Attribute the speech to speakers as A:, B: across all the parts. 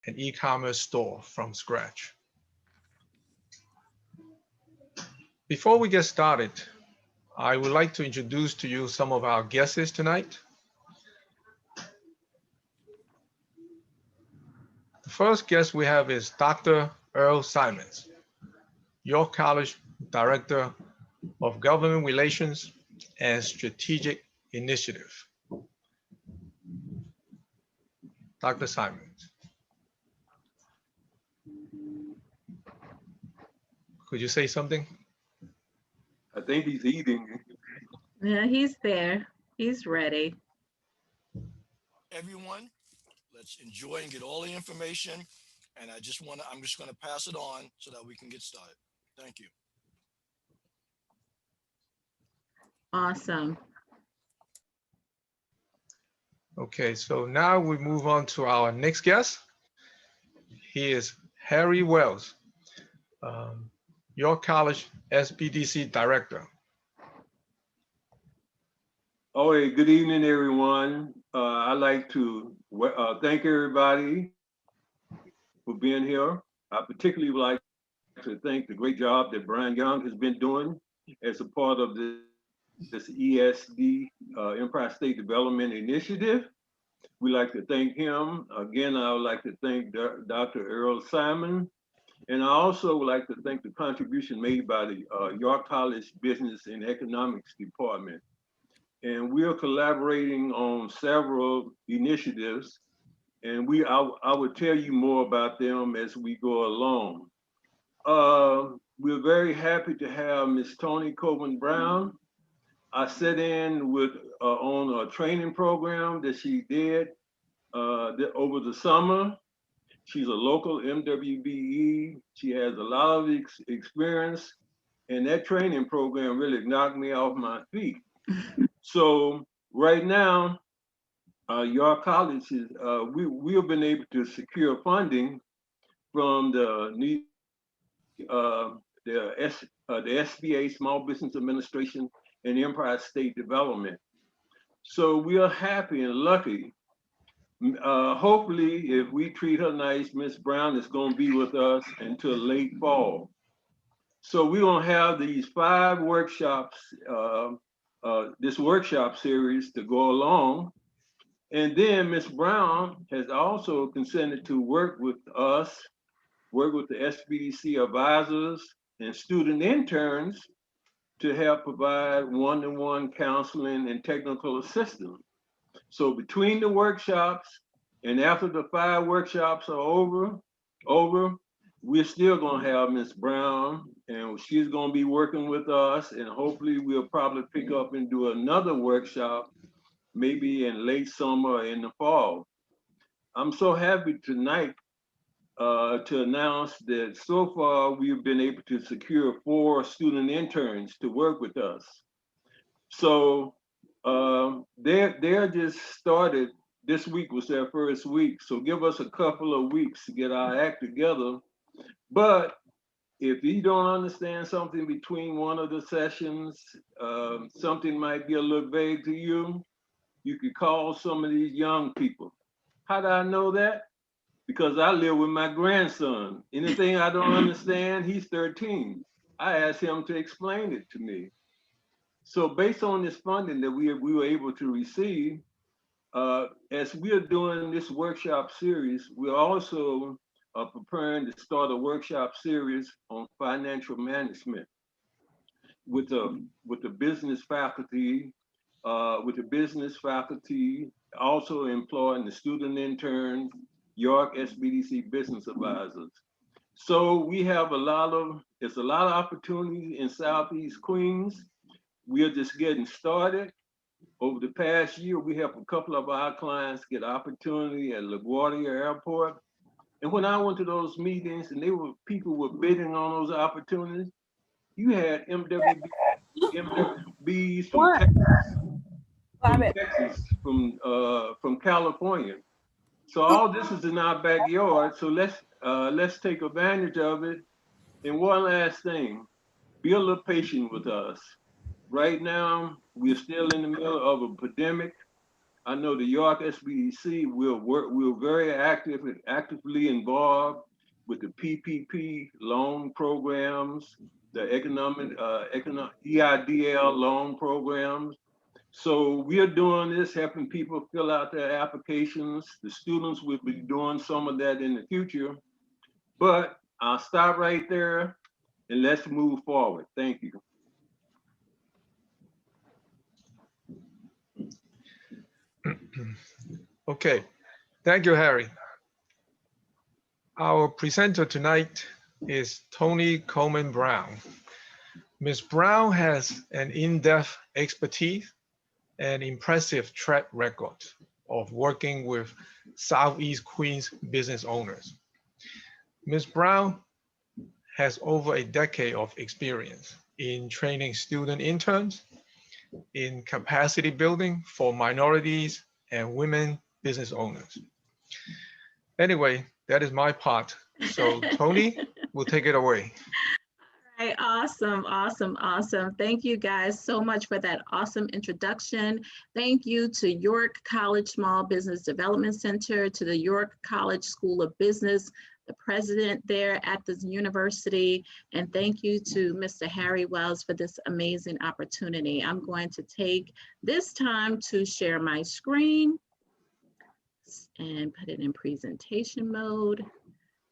A: an e-commerce store from scratch. Before we get started, I would like to introduce to you some of our guests tonight. The first guest we have is Dr. Earl Simons, York College Director of Government Relations and Strategic Initiative. Dr. Simons, could you say something?
B: I think he's eating.
C: Yeah, he's there. He's ready.
D: Everyone, let's enjoy and get all the information. And I'm just going to pass it on so that we can get started. Thank you.
C: Awesome.
A: Okay, so now we move on to our next guest. He is Harry Wells, York College SBDC Director.
B: Oh, hey, good evening, everyone. I'd like to thank everybody for being here. I particularly would like to thank the great job that Brian Young has been doing as a part of this ESD, Empire State Development Initiative. We'd like to thank him. Again, I would like to thank Dr. Earl Simon. And I also would like to thank the contribution made by the York College Business and Economics Department. And we are collaborating on several initiatives, and I will tell you more about them as we go along. We're very happy to have Ms. Toni Coburn Brown. I sat in with on a training program that she did over the summer. She's a local MWBE. She has a lot of experience, and that training program really knocked me off my feet. So right now, York College is we have been able to secure funding from the SBA, Small Business Administration, and Empire State Development. So we are happy and lucky. Hopefully, if we treat her nice, Miss Brown is going to be with us until late fall. So we're going to have these 5 workshops, this workshop series to go along. And then Miss Brown has also consented to work with us, work with the SBDC advisors and student interns to help provide one-to-one counseling and technical assistance. So between the workshops and after the 5 workshops are over, we're still gonna have Miss Brown, and she's gonna be working with us, and hopefully we'll probably pick up and do another workshop, maybe in late summer or in the fall. I'm so happy tonight to announce that so far we've been able to secure 4 student interns to work with us. So they're just started. This week was their first week, so give us a couple of weeks to get our act together. But if you don't understand something between one of the sessions, something might be a little vague to you, you could call some of these young people. How do I know that? Because I live with my grandson. Anything I don't understand, he's 13. I asked him to explain it to me. So based on this funding that we were able to receive, as we are doing this workshop series, we're also preparing to start a workshop series on financial management with the business faculty, also employing the student interns, York SBDC business advisors. So we have a lot of opportunities in Southeast Queens. We are just getting started. Over the past year, we helped a couple of our clients get opportunity at LaGuardia Airport. And when I went to those meetings and people were bidding on those opportunities, you had MWBs from California. So all this is in our backyard. So let's take advantage of it. And one last thing, be a little patient with us. Right now, we're still in the middle of a pandemic. I know the York SBDC will work. We're very active and actively involved with the PPP loan programs, the economic EIDL loan programs. So we are doing this, helping people fill out their applications. The students will be doing some of that in the future. But I'll stop right there and let's move forward. Thank you.
A: Okay, thank you, Harry. Our presenter tonight is Toni Coleman Brown. Ms. Brown has an in-depth expertise and impressive track record of working with Southeast Queens business owners. Ms. Brown has over a decade of experience in training student interns, in capacity building for minorities and women business owners. Anyway, that is my part. So Toni will take it away.
C: Right, awesome, awesome, awesome. Thank you guys so much for that awesome introduction. Thank you to York College Small Business Development Center, to the York College School of Business, the president there at the university, and thank you to Mr. Harry Wells for this amazing opportunity. I'm going to take this time to share my screen and put it in presentation mode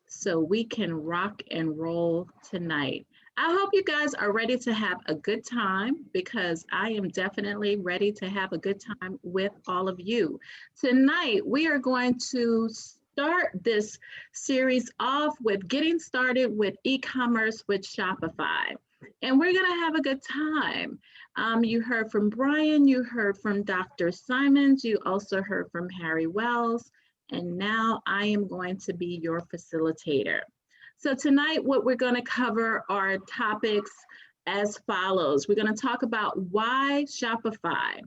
C: so we can rock and roll tonight. I hope you guys are ready to have a good time, because I am definitely ready to have a good time with all of you. Tonight, we are going to start this series off with getting started with e-commerce with Shopify. And we're gonna have a good time. You heard from Brian, you heard from Dr. Simons, you also heard from Harry Wells, and now I am going to be your facilitator. So tonight, what we're going to cover are topics as follows. We're going to talk about why Shopify.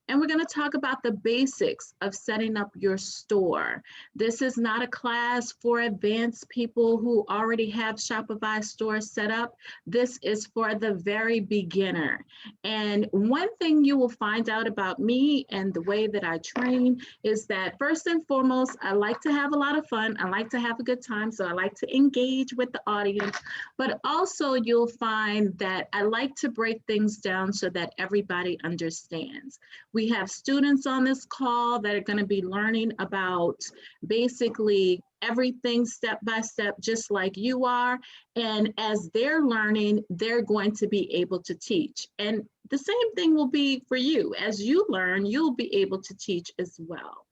C: And we're going to talk about the basics of setting up your store. This is not a class for advanced people who already have Shopify stores set up. This is for the very beginner. And one thing you will find out about me and the way that I train is that first and foremost, I like to have a lot of fun. I like to have a good time. So I like to engage with the audience, but also you'll find that I like to break things down so that everybody understands. We have students on this call that are going to be learning about basically everything step by step, just like you are. And as they're learning, they're going to be able to teach. And the same thing will be for you. As you learn, you'll be able to teach as well.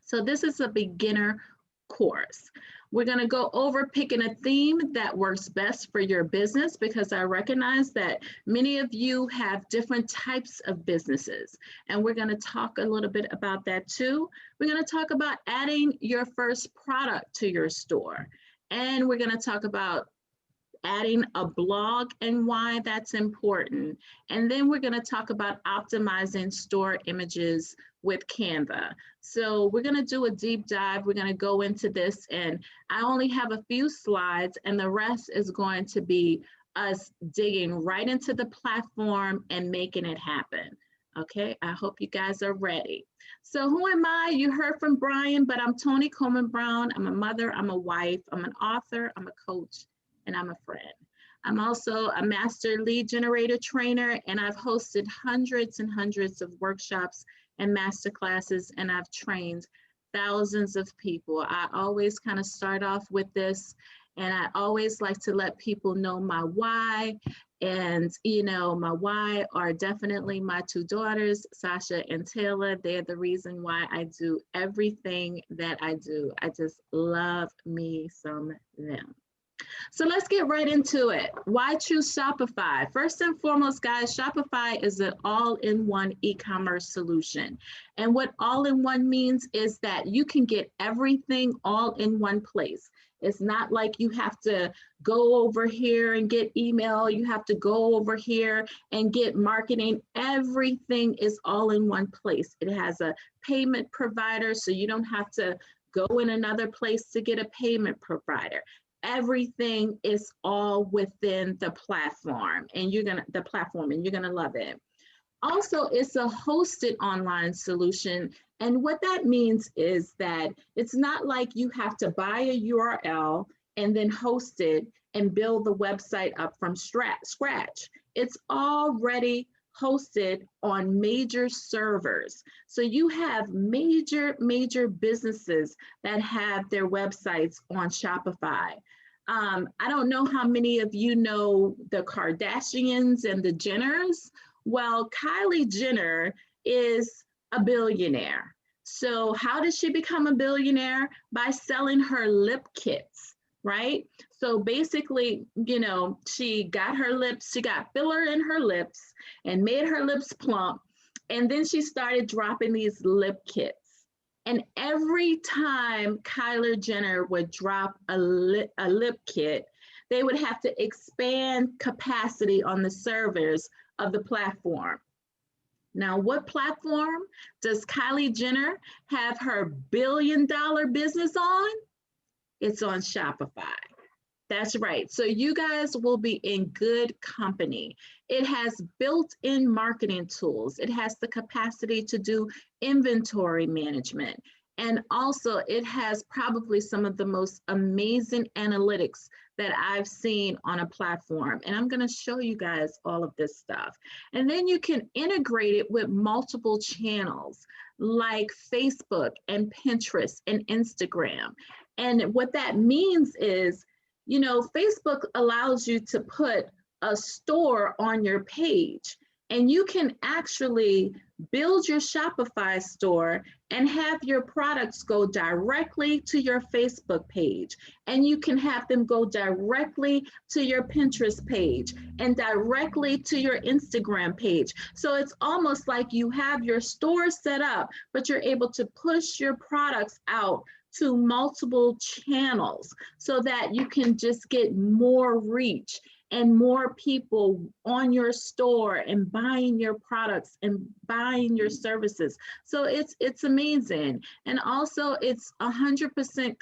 C: So this is a beginner course. We're going to go over picking a theme that works best for your business, because I recognize that many of you have different types of businesses. And we're going to talk a little bit about that too. We're going to talk about adding your first product to your store. And we're going to talk about adding a blog and why that's important. And then we're going to talk about optimizing store images with Canva. So we're going to do a deep dive. We're going to go into this, and I only have a few slides, and the rest is going to be us digging right into the platform and making it happen. Okay, I hope you guys are ready. So who am I? You heard from Brian, but I'm Toni Coleman Brown. I'm a mother, I'm a wife, I'm an author, I'm a coach, and I'm a friend. I'm also a master lead generator trainer, and I've hosted hundreds and hundreds of workshops and master classes, and I've trained thousands of people. I always kind of start off with this, and I always like to let people know my why. And, you know, my why are definitely my two daughters, Sasha and Taylor. They're the reason why I do everything that I do. I just love me some them. So let's get right into it. Why choose Shopify? First and foremost, guys, Shopify is an all-in-one e-commerce solution. And what all-in-one means is that you can get everything all in one place. It's not like you have to go over here and get email. You have to go over here and get marketing. Everything is all in one place. It has a payment provider, so you don't have to go in another place to get a payment provider. Everything is all within the platform, and you're gonna love it. Also, it's a hosted online solution. And what that means is that it's not like you have to buy a URL and then host it and build the website up from scratch. It's already hosted on major servers. So you have major businesses that have their websites on Shopify. I don't know how many of you know the Kardashians and the Jenners. Well, Kylie Jenner is a billionaire. So how did she become a billionaire? By selling her lip kits, right? So basically, you know, she got filler in her lips and made her lips plump. And then she started dropping these lip kits. And every time Kylie Jenner would drop a lip kit, they would have to expand capacity on the servers of the platform. Now, what platform does Kylie Jenner have her billion-dollar business on? It's on Shopify. That's right. So you guys will be in good company. It has built-in marketing tools. It has the capacity to do inventory management. And also it has probably some of the most amazing analytics that I've seen on a platform. And I'm going to show you guys all of this stuff. And then you can integrate it with multiple channels like Facebook and Pinterest and Instagram. And what that means is, you know, Facebook allows you to put a store on your page, and you can actually build your Shopify store and have your products go directly to your Facebook page. And you can have them go directly to your Pinterest page and directly to your Instagram page. So it's almost like you have your store set up, but you're able to push your products out to multiple channels so that you can just get more reach and more people on your store and buying your products and buying your services. So it's amazing. And also it's 100%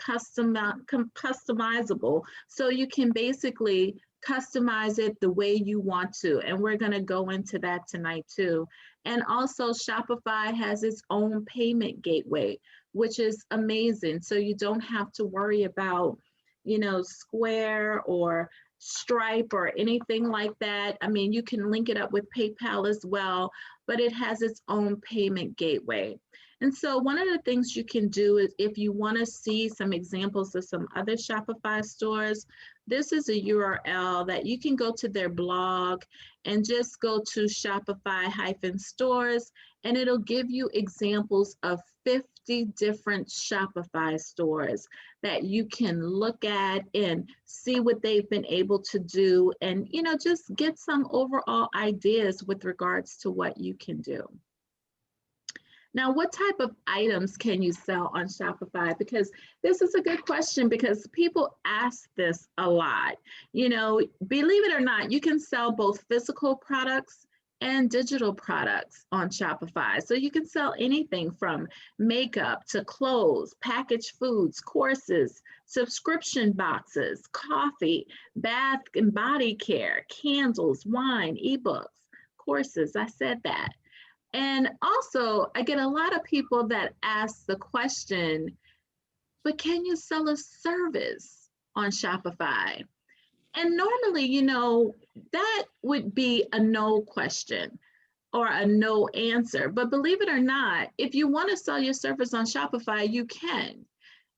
C: customizable. So you can basically customize it the way you want to. And we're going to go into that tonight too. And also Shopify has its own payment gateway, which is amazing. So you don't have to worry about, you know, Square or Stripe or anything like that. I mean, you can link it up with PayPal as well, but it has its own payment gateway. And so one of the things you can do is, if you want to see some examples of some other Shopify stores, this is a URL that you can go to their blog and just go to Shopify-stores, and it'll give you examples of 50 different Shopify stores that you can look at and see what they've been able to do, and, you know, just get some overall ideas with regards to what you can do. Now, what type of items can you sell on Shopify? Because this is a good question, because people ask this a lot. You know, believe it or not, you can sell both physical products and digital products on Shopify. So you can sell anything from makeup to clothes, packaged foods, courses, subscription boxes, coffee, bath and body care, candles, wine, ebooks, courses. I said that. And also, I get a lot of people that ask the question, but can you sell a service on Shopify? And normally, you know, that would be a no question or a no answer. But believe it or not, if you want to sell your service on Shopify, you can.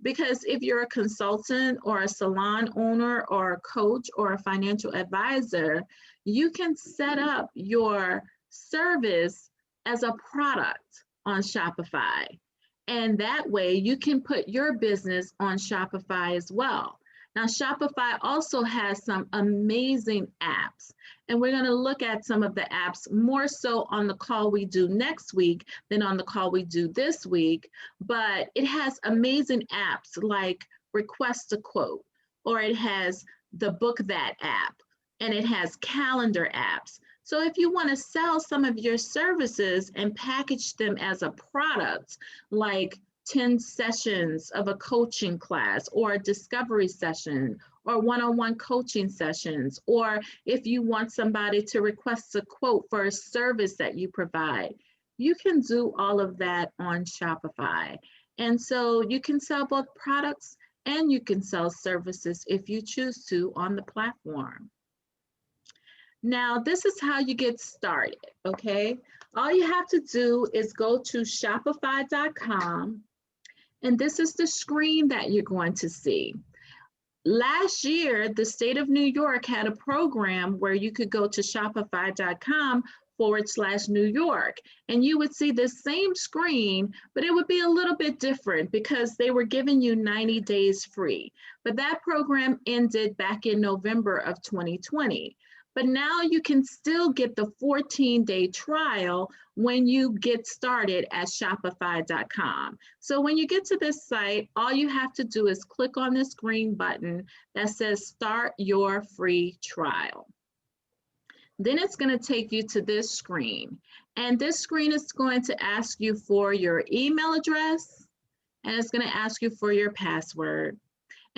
C: Because if you're a consultant or a salon owner or a coach or a financial advisor, you can set up your service as a product on Shopify. And that way you can put your business on Shopify as well. Now, Shopify also has some amazing apps, and we're going to look at some of the apps more so on the call we do next week than on the call we do this week. But it has amazing apps like Request a Quote, or it has the Book That app, and it has calendar apps. So if you want to sell some of your services and package them as a product, like 10 sessions of a coaching class or a discovery session or one-on-one coaching sessions, or if you want somebody to request a quote for a service that you provide, you can do all of that on Shopify. And so you can sell both products and you can sell services if you choose to on the platform. Now, this is how you get started, okay? All you have to do is go to shopify.com, and this is the screen that you're going to see. Last year, the state of New York had a program where you could go to shopify.com/New York, and you would see the same screen, but it would be a little bit different because they were giving you 90 days free. But that program ended back in November of 2020. But now you can still get the 14-day trial when you get started at shopify.com. So when you get to this site, all you have to do is click on this green button that says start your free trial. Then it's going to take you to this screen. And this screen is going to ask you for your email address, and it's going to ask you for your password.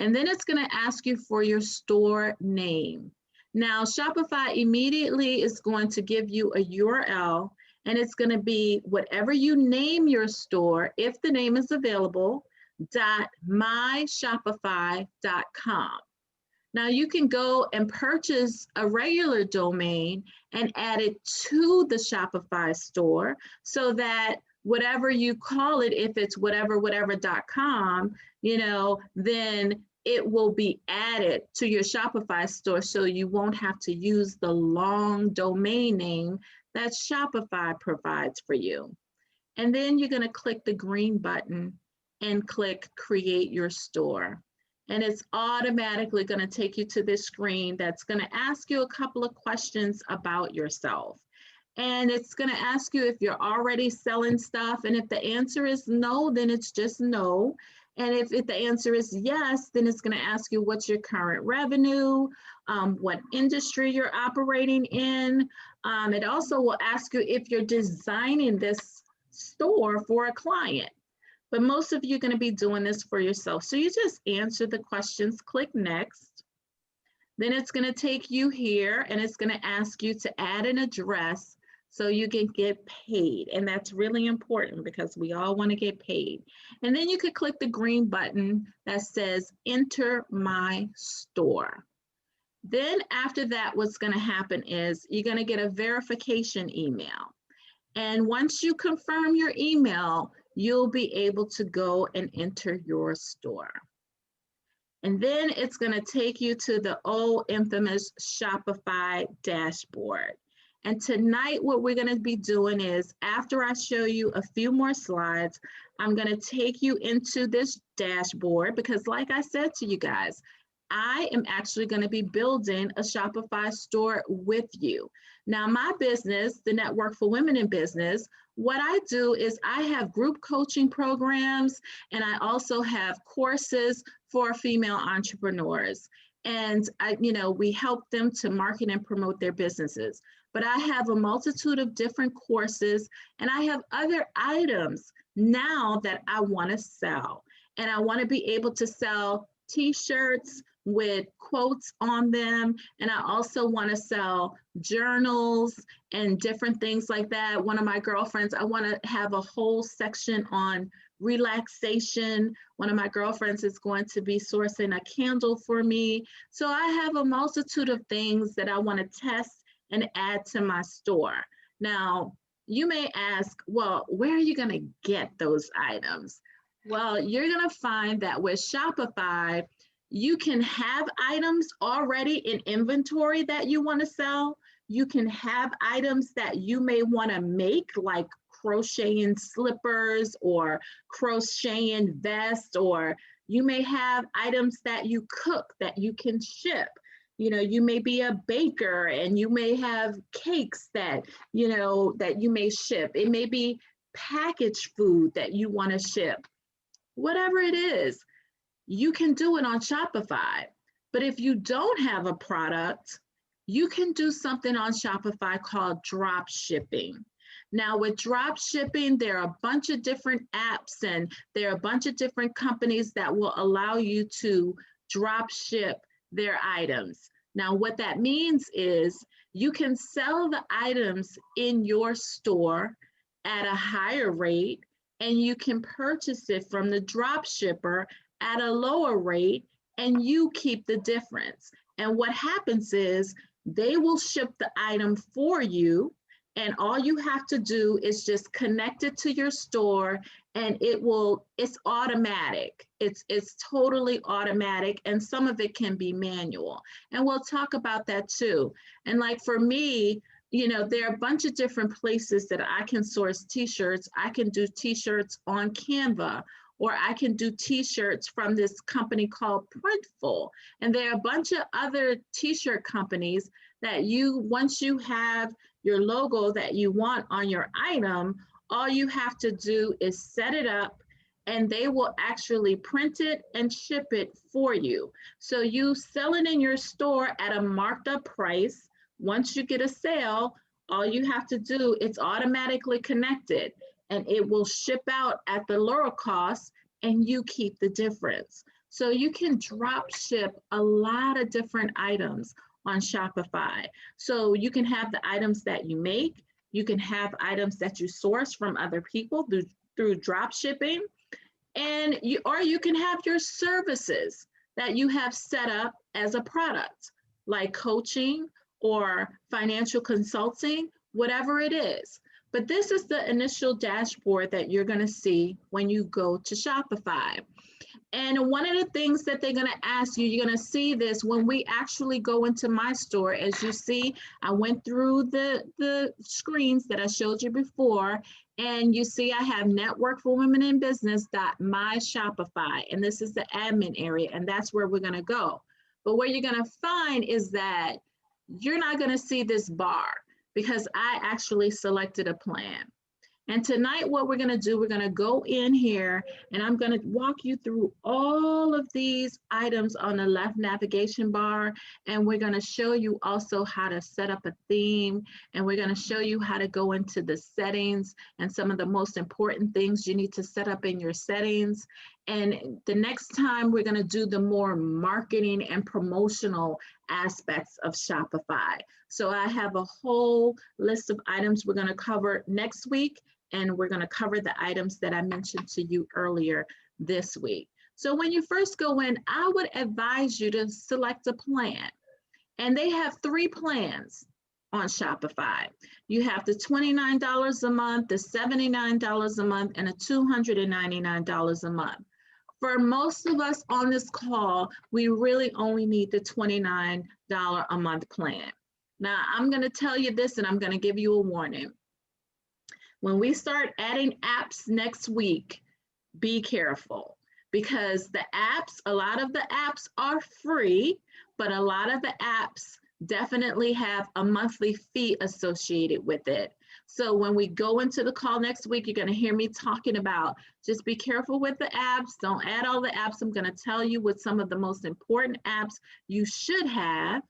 C: And then it's going to ask you for your store name. Now, Shopify immediately is going to give you a URL, and it's going to be whatever you name your store, if the name is available, .myshopify.com. Now, you can go and purchase a regular domain and add it to the Shopify store so that whatever you call it, if it's whatever.com, then it will be added to your Shopify store, so you won't have to use the long domain name that Shopify provides for you. And then you're going to click the green button and click Create Your Store. And it's automatically going to take you to this screen that's going to ask you a couple of questions about yourself. And it's going to ask you if you're already selling stuff. And if the answer is no, then it's just no. And if the answer is yes, then it's going to ask you what's your current revenue, what industry you're operating in. It also will ask you if you're designing this store for a client. But most of you are going to be doing this for yourself. So you just answer the questions, click next. Then it's going to take you here, and it's going to ask you to add an address so you can get paid. And that's really important because we all want to get paid. And then you could click the green button that says Enter My Store. Then after that, what's going to happen is you're going to get a verification email. And once you confirm your email, you'll be able to go and enter your store. And then it's going to take you to the old infamous Shopify dashboard. And tonight, what we're going to be doing is, after I show you a few more slides, I'm going to take you into this dashboard because, like I said to you guys, I am actually going to be building a Shopify store with you. Now, my business, the Network for Women in Business, what I do is I have group coaching programs, and I also have courses for female entrepreneurs. And we help them to market and promote their businesses. But I have a multitude of different courses, and I have other items now that I want to sell. And I want to be able to sell t-shirts with quotes on them. And I also want to sell journals and different things like that. One of my girlfriends, I want to have a whole section on relaxation. One of my girlfriends is going to be sourcing a candle for me. So I have a multitude of things that I want to test and add to my store. Now, you may ask, well, where are you going to get those items? Well, you're going to find that with Shopify, you can have items already in inventory that you want to sell. You can have items that you may want to make, like crocheting slippers or crocheting vests, or you may have items that you cook that you can ship. You may be a baker and you may have cakes that you may ship. It may be packaged food that you want to ship. Whatever it is, you can do it on Shopify. But if you don't have a product, you can do something on Shopify called drop shipping. Now with drop shipping, there are a bunch of different apps and there are a bunch of different companies that will allow you to drop ship their items. Now what that means is you can sell the items in your store at a higher rate, and you can purchase it from the drop shipper at a lower rate, and you keep the difference. And what happens is they will ship the item for you, and all you have to do is just connect it to your store, and it's automatic. It's totally automatic, and some of it can be manual. And we'll talk about that too. And like for me, you know, there are a bunch of different places that I can source t-shirts. I can do t-shirts on Canva, or I can do t-shirts from this company called Printful. And there are a bunch of other t-shirt companies that once you have your logo that you want on your item, all you have to do is set it up, and they will actually print it and ship it for you. So you sell it in your store at a marked up price. Once you get a sale, all you have to do, it's automatically connected, and it will ship out at the lower cost, and you keep the difference. So you can drop ship a lot of different items on Shopify. So you can have the items that you make, you can have items that you source from other people through drop shipping, and you can have your services that you have set up as a product, like coaching or financial consulting, whatever it is. But this is the initial dashboard that you're going to see when you go to Shopify. And one of the things that they're going to ask you, you're going to see this when we actually go into my store. As you see, I went through the screens that I showed you before, and you see I have Network for Women in Business .my Shopify, and this is the admin area, and that's where we're going to go. But what you're going to find is that you're not going to see this bar because I actually selected a plan. And tonight, what we're going to do, we're going to go in here, and I'm going to walk you through all of these items on the left navigation bar. And we're going to show you also how to set up a theme. And we're going to show you how to go into the settings and some of the most important things you need to set up in your settings. And the next time, we're going to do the more marketing and promotional aspects of Shopify. So I have a whole list of items we're going to cover next week, and we're going to cover the items that I mentioned to you earlier this week. So when you first go in, I would advise you to select a plan. And they have 3 plans on Shopify. You have the $29 a month, the $79 a month, and a $299 a month. For most of us on this call, we really only need the $29 a month plan. Now, I'm going to tell you this, and I'm going to give you a warning. When we start adding apps next week, be careful, because the apps, a lot of the apps are free, but a lot of the apps definitely have a monthly fee associated with it. So when we go into the call next week, you're going to hear me talking about just be careful with the apps. Don't add all the apps. I'm going to tell you what some of the most important apps you should have.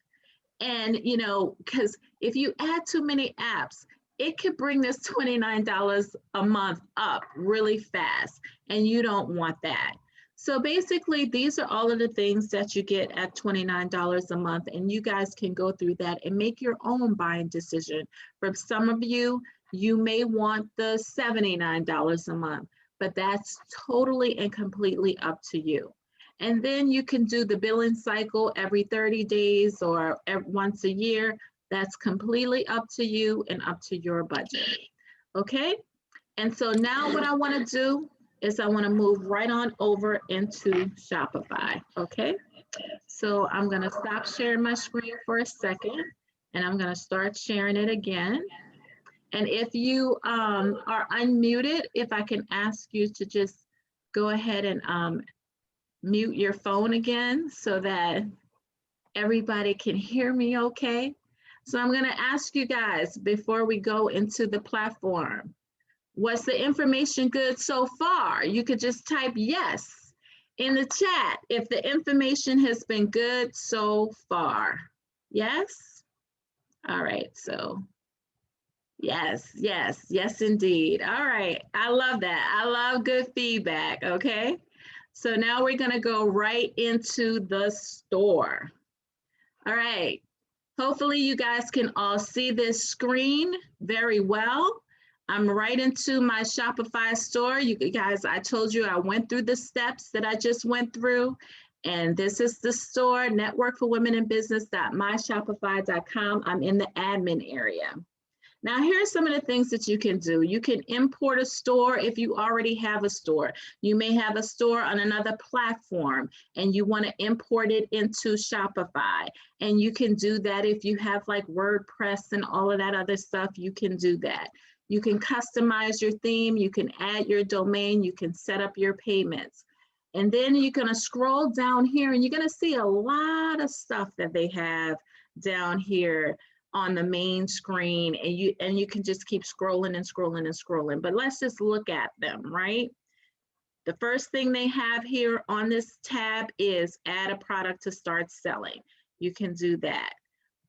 C: And, you know, because if you add too many apps, it could bring this $29 a month up really fast, and you don't want that. So basically, these are all of the things that you get at $29 a month, and you guys can go through that and make your own buying decision. For some of you, you may want the $79 a month, but that's totally and completely up to you. And then you can do the billing cycle every 30 days or once a year. That's completely up to you and up to your budget. Okay? And so now what I want to do is I want to move right on over into Shopify. Okay? So I'm going to stop sharing my screen for a second, and I'm going to start sharing it again. And if you are unmuted, if I can ask you to just go ahead and mute your phone again so that everybody can hear me okay. So I'm going to ask you guys before we go into the platform, was the information good so far? You could just type yes in the chat if the information has been good so far. Yes? All right, so Yes, yes, yes, indeed. All right. I love that. I love good feedback. Okay. So now we're going to go right into the store. All right. Hopefully you guys can all see this screen very well. I'm right into my Shopify store. You guys, I told you I went through the steps that I just went through. And this is the store, Network for Women in Business.myshopify.com. I'm in the admin area. Now, here's some of the things that you can do. You can import a store if you already have a store. You may have a store on another platform and you want to import it into Shopify. And you can do that if you have like WordPress and all of that other stuff, you can do that. You can customize your theme, you can add your domain, you can set up your payments. And then you're going to scroll down here and you're going to see a lot of stuff that they have down here on the main screen, and you can just keep scrolling and scrolling and scrolling. But let's just look at them, right? The first thing they have here on this tab is add a product to start selling. You can do that.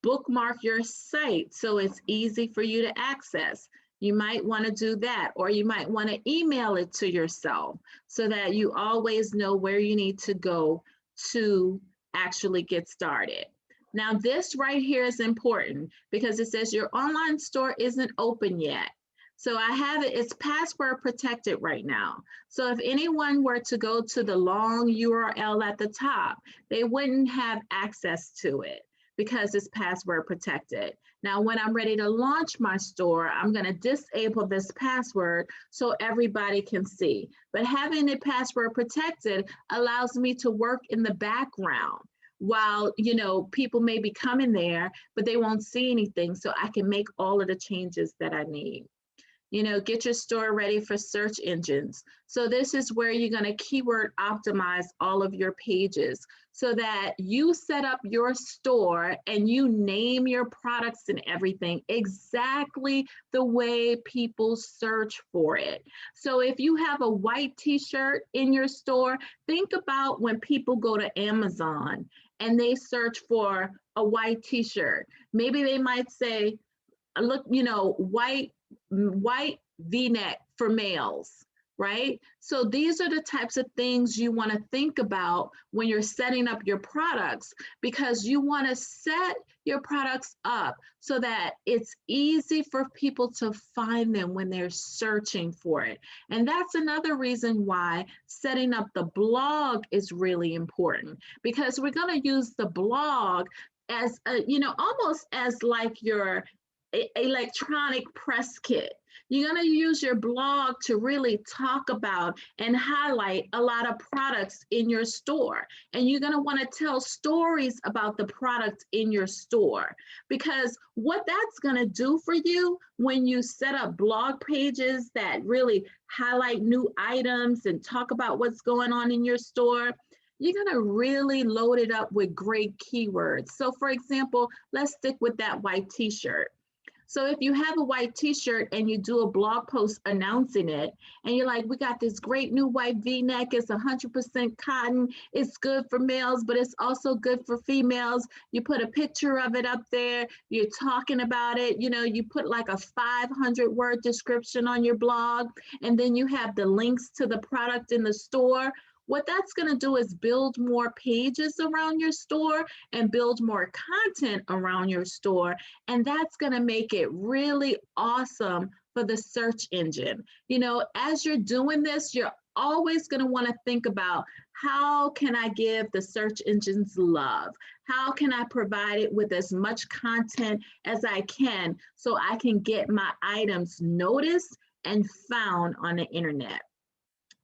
C: Bookmark your site so it's easy for you to access. You might want to do that, or you might want to email it to yourself so that you always know where you need to go to actually get started. Now, this right here is important because it says your online store isn't open yet. So I have it, it's password protected right now. So if anyone were to go to the long URL at the top, they wouldn't have access to it because it's password protected. Now, when I'm ready to launch my store, I'm going to disable this password so everybody can see. But having it password protected allows me to work in the background while, you know, people may be coming there, but they won't see anything. So I can make all of the changes that I need. You know, get your store ready for search engines. So this is where you're going to keyword optimize all of your pages so that you set up your store and you name your products and everything exactly the way people search for it. So if you have a white t-shirt in your store, think about when people go to Amazon and they search for a white t-shirt. Maybe they might say, look, you know, white V-neck for males, right? So these are the types of things you want to think about when you're setting up your products, because you want to set your products up so that it's easy for people to find them when they're searching for it. And that's another reason why setting up the blog is really important, because we're going to use the blog as a, you know, almost as like your electronic press kit. You're going to use your blog to really talk about and highlight a lot of products in your store. And you're going to want to tell stories about the product in your store, because what that's going to do for you when you set up blog pages that really highlight new items and talk about what's going on in your store, you're going to really load it up with great keywords. So for example, let's stick with that white t-shirt. So if you have a white t-shirt and you do a blog post announcing it, and you're like, we got this great new white V-neck, it's 100% cotton, it's good for males, but it's also good for females. You put a picture of it up there, you're talking about it, you know, you put like a 500-word description on your blog, and then you have the links to the product in the store. What that's going to do is build more pages around your store and build more content around your store. And that's going to make it really awesome for the search engine. You know, as you're doing this, you're always going to want to think about, how can I give the search engines love? How can I provide it with as much content as I can so I can get my items noticed and found on the internet?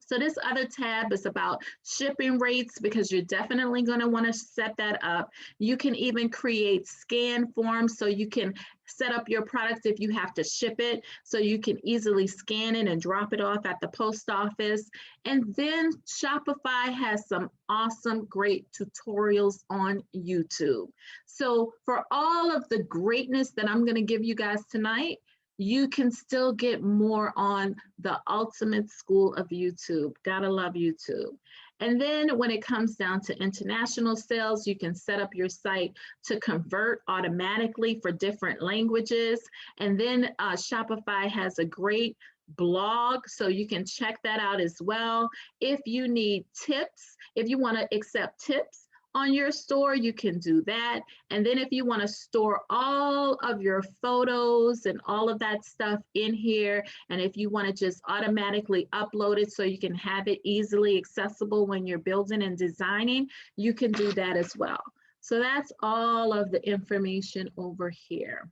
C: So this other tab is about shipping rates, because you're definitely going to want to set that up. You can even create scan forms so you can set up your product if you have to ship it, so you can easily scan it and drop it off at the post office. And then Shopify has some awesome, great tutorials on YouTube. So for all of the greatness that I'm going to give you guys tonight, you can still get more on the Ultimate School of YouTube. Gotta love YouTube. And then when it comes down to international sales, you can set up your site to convert automatically for different languages. And then Shopify has a great blog, so you can check that out as well. If you need tips, if you want to accept tips on your store, you can do that. And then if you want to store all of your photos and all of that stuff in here, and if you want to just automatically upload it so you can have it easily accessible when you're building and designing, you can do that as well. So that's all of the information over here.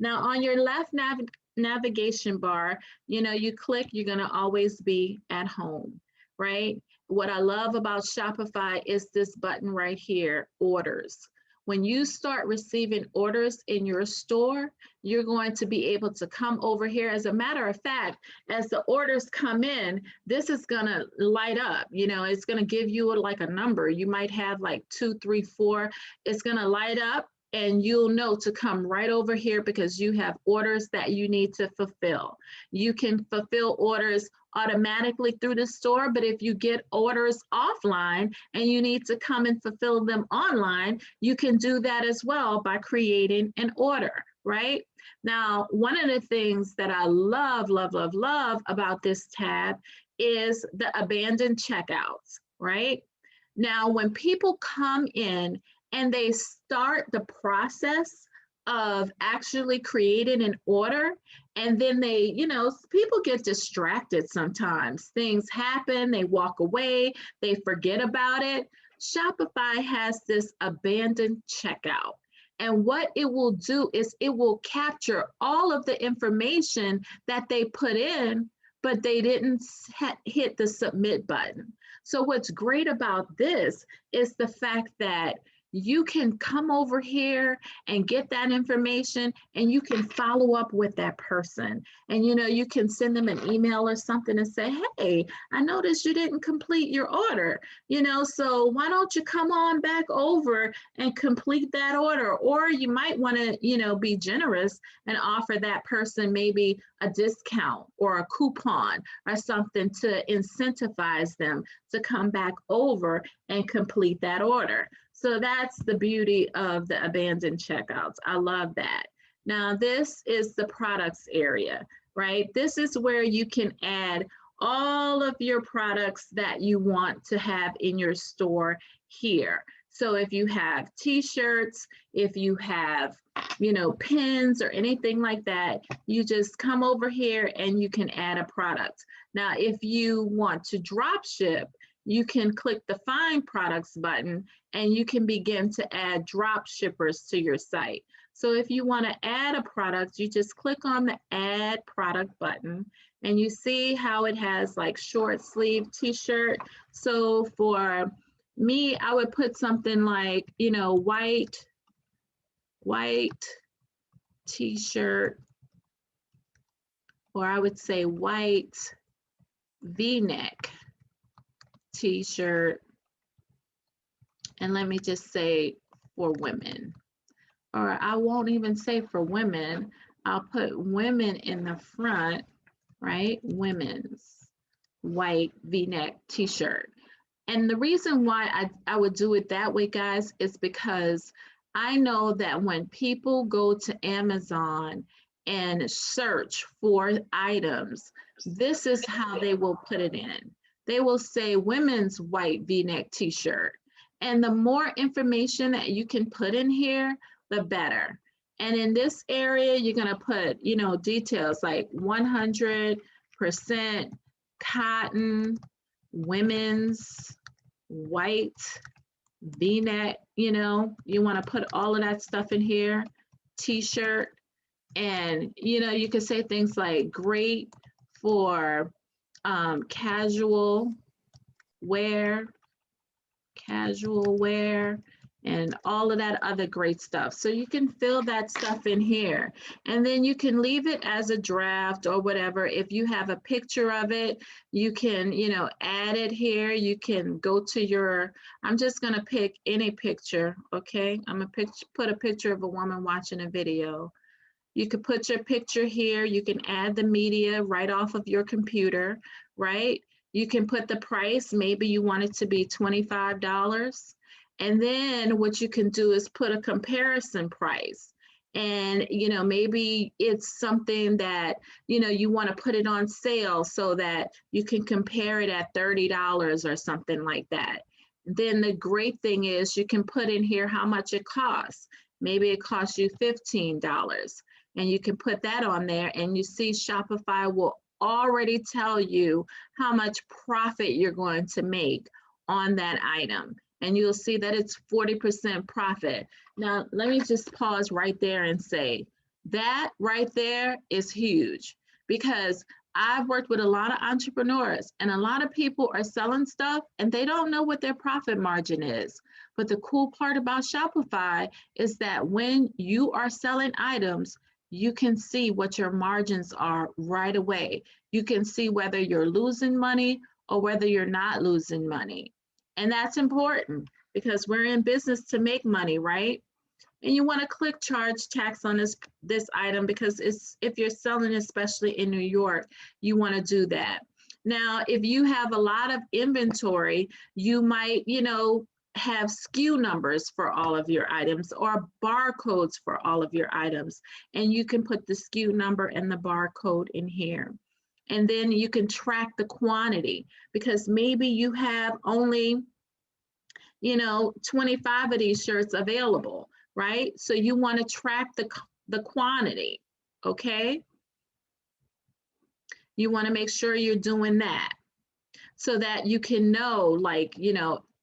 C: Now on your left navigation bar, you click, you're going to always be at home, right? What I love about Shopify is this button right here, orders. When you start receiving orders in your store, you're going to be able to come over here. As a matter of fact, as the orders come in, this is going to light up. It's going to give you like a number. You might have like 2, 3, 4. It's going to light up, and you'll know to come right over here because you have orders that you need to fulfill. You can fulfill orders automatically through the store, but if you get orders offline and you need to come and fulfill them online, you can do that as well by creating an order, right? Now, one of the things that I love about this tab is the abandoned checkouts, right? Now, when people come in and they start the process of actually creating an order, and then they, people get distracted sometimes. Things happen, they walk away, they forget about it. Shopify has this abandoned checkout. And what it will do is it will capture all of the information that they put in, but they didn't hit the submit button. So what's great about this is the fact that you can come over here and get that information, and you can follow up with that person. And, you can send them an email or something and say, hey, I noticed you didn't complete your order, so why don't you come on back over and complete that order? Or you might want to, be generous and offer that person maybe a discount or a coupon or something to incentivize them to come back over and complete that order. So that's the beauty of the abandoned checkouts. I love that. Now, this is the products area, right? This is where you can add all of your products that you want to have in your store here. So if you have t-shirts, if you have, pins or anything like that, you just come over here and you can add a product. Now, if you want to drop ship, you can click the Find Products button and you can begin to add drop shippers to your site. So if you want to add a product, you just click on the Add Product button, and you see how it has like short sleeve t-shirt. So for me, I would put something like, white t-shirt, or I would say white V-neck t-shirt, and let me just say for women, or I won't even say for women, I'll put women in the front, right? Women's white V-neck t-shirt. And the reason why I would do it that way, guys, is because I know that when people go to Amazon and search for items, this is how they will put it in. They will say women's white V-neck t-shirt. And the more information that you can put in here, the better. And in this area, you're gonna put, details like 100% cotton, women's white V-neck, you wanna put all of that stuff in here, t-shirt. And, you could say things like great for casual wear, and all of that other great stuff. So you can fill that stuff in here, and then you can leave it as a draft or whatever. If you have a picture of it, you can, add it here. You can go to your, I'm just gonna pick any picture, okay? I'm gonna put a picture of a woman watching a video. You could put your picture here. You can add the media right off of your computer, right? You can put the price, maybe you want it to be $25. And then what you can do is put a comparison price. And, maybe it's something that, you want to put it on sale so that you can compare it at $30 or something like that. Then the great thing is you can put in here how much it costs. Maybe it costs you $15, and you can put that on there, and you see Shopify will already tell you how much profit you're going to make on that item. And you'll see that it's 40% profit. Now, let me just pause right there and say that right there is huge, because I've worked with a lot of entrepreneurs, and a lot of people are selling stuff and they don't know what their profit margin is. But the cool part about Shopify is that when you are selling items, you can see what your margins are right away. You can see whether you're losing money or whether you're not losing money. And that's important because we're in business to make money, right? And you want to click charge tax on this item, because if you're selling, especially in New York, you want to do that. Now, if you have a lot of inventory, you might, have SKU numbers for all of your items or barcodes for all of your items. And you can put the SKU number and the barcode in here. And then you can track the quantity, because maybe you have only, 25 of these shirts available, right? So you want to track the quantity, okay? You want to make sure you're doing that so that you can know, like,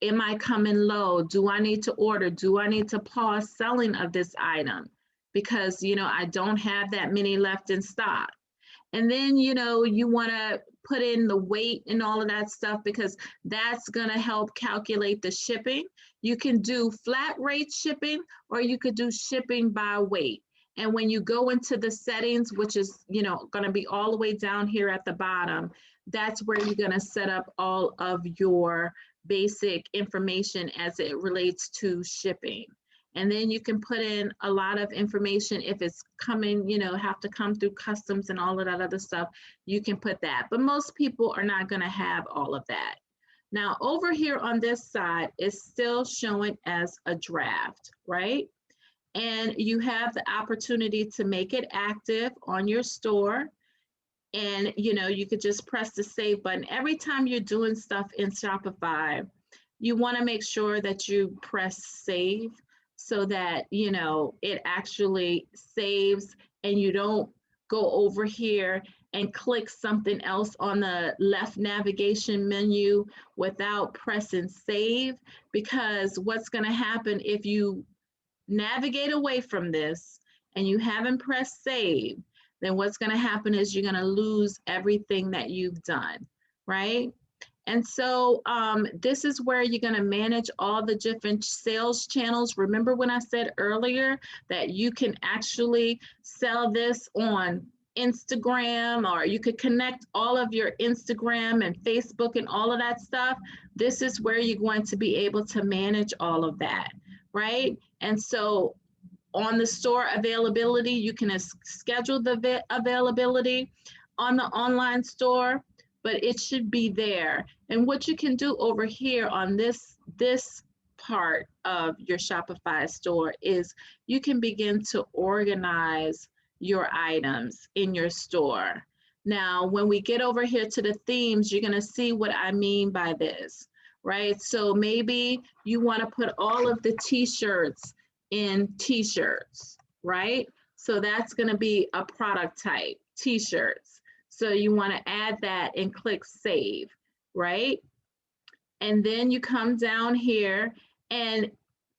C: am I coming low? Do I need to order? Do I need to pause selling of this item? Because, I don't have that many left in stock. And then, you want to put in the weight and all of that stuff, because that's going to help calculate the shipping. You can do flat rate shipping, or you could do shipping by weight. And when you go into the settings, which is, going to be all the way down here at the bottom, that's where you're going to set up all of your basic information as it relates to shipping. And then you can put in a lot of information if it's coming, have to come through customs and all of that other stuff, you can put that. But most people are not going to have all of that. Now, over here on this side, it's still showing as a draft, right? And you have the opportunity to make it active on your store. And, you could just press the save button. Every time you're doing stuff in Shopify, you want to make sure that you press save, so that, it actually saves and you don't go over here and click something else on the left navigation menu without pressing save. Because what's going to happen if you navigate away from this and you haven't pressed save, then what's going to happen is you're going to lose everything that you've done, right? And so this is where you're going to manage all the different sales channels. Remember when I said earlier that you can actually sell this on Instagram, or you could connect all of your Instagram and Facebook and all of that stuff? This is where you're going to be able to manage all of that, right? And so on the store availability, you can schedule the availability on the online store, but it should be there. And what you can do over here on this part of your Shopify store is you can begin to organize your items in your store. Now, when we get over here to the themes, you're going to see what I mean by this, right? So maybe you want to put all of the t-shirts in t-shirts, right? So that's going to be a product type, t-shirts. So you want to add that and click save, right? And then you come down here, and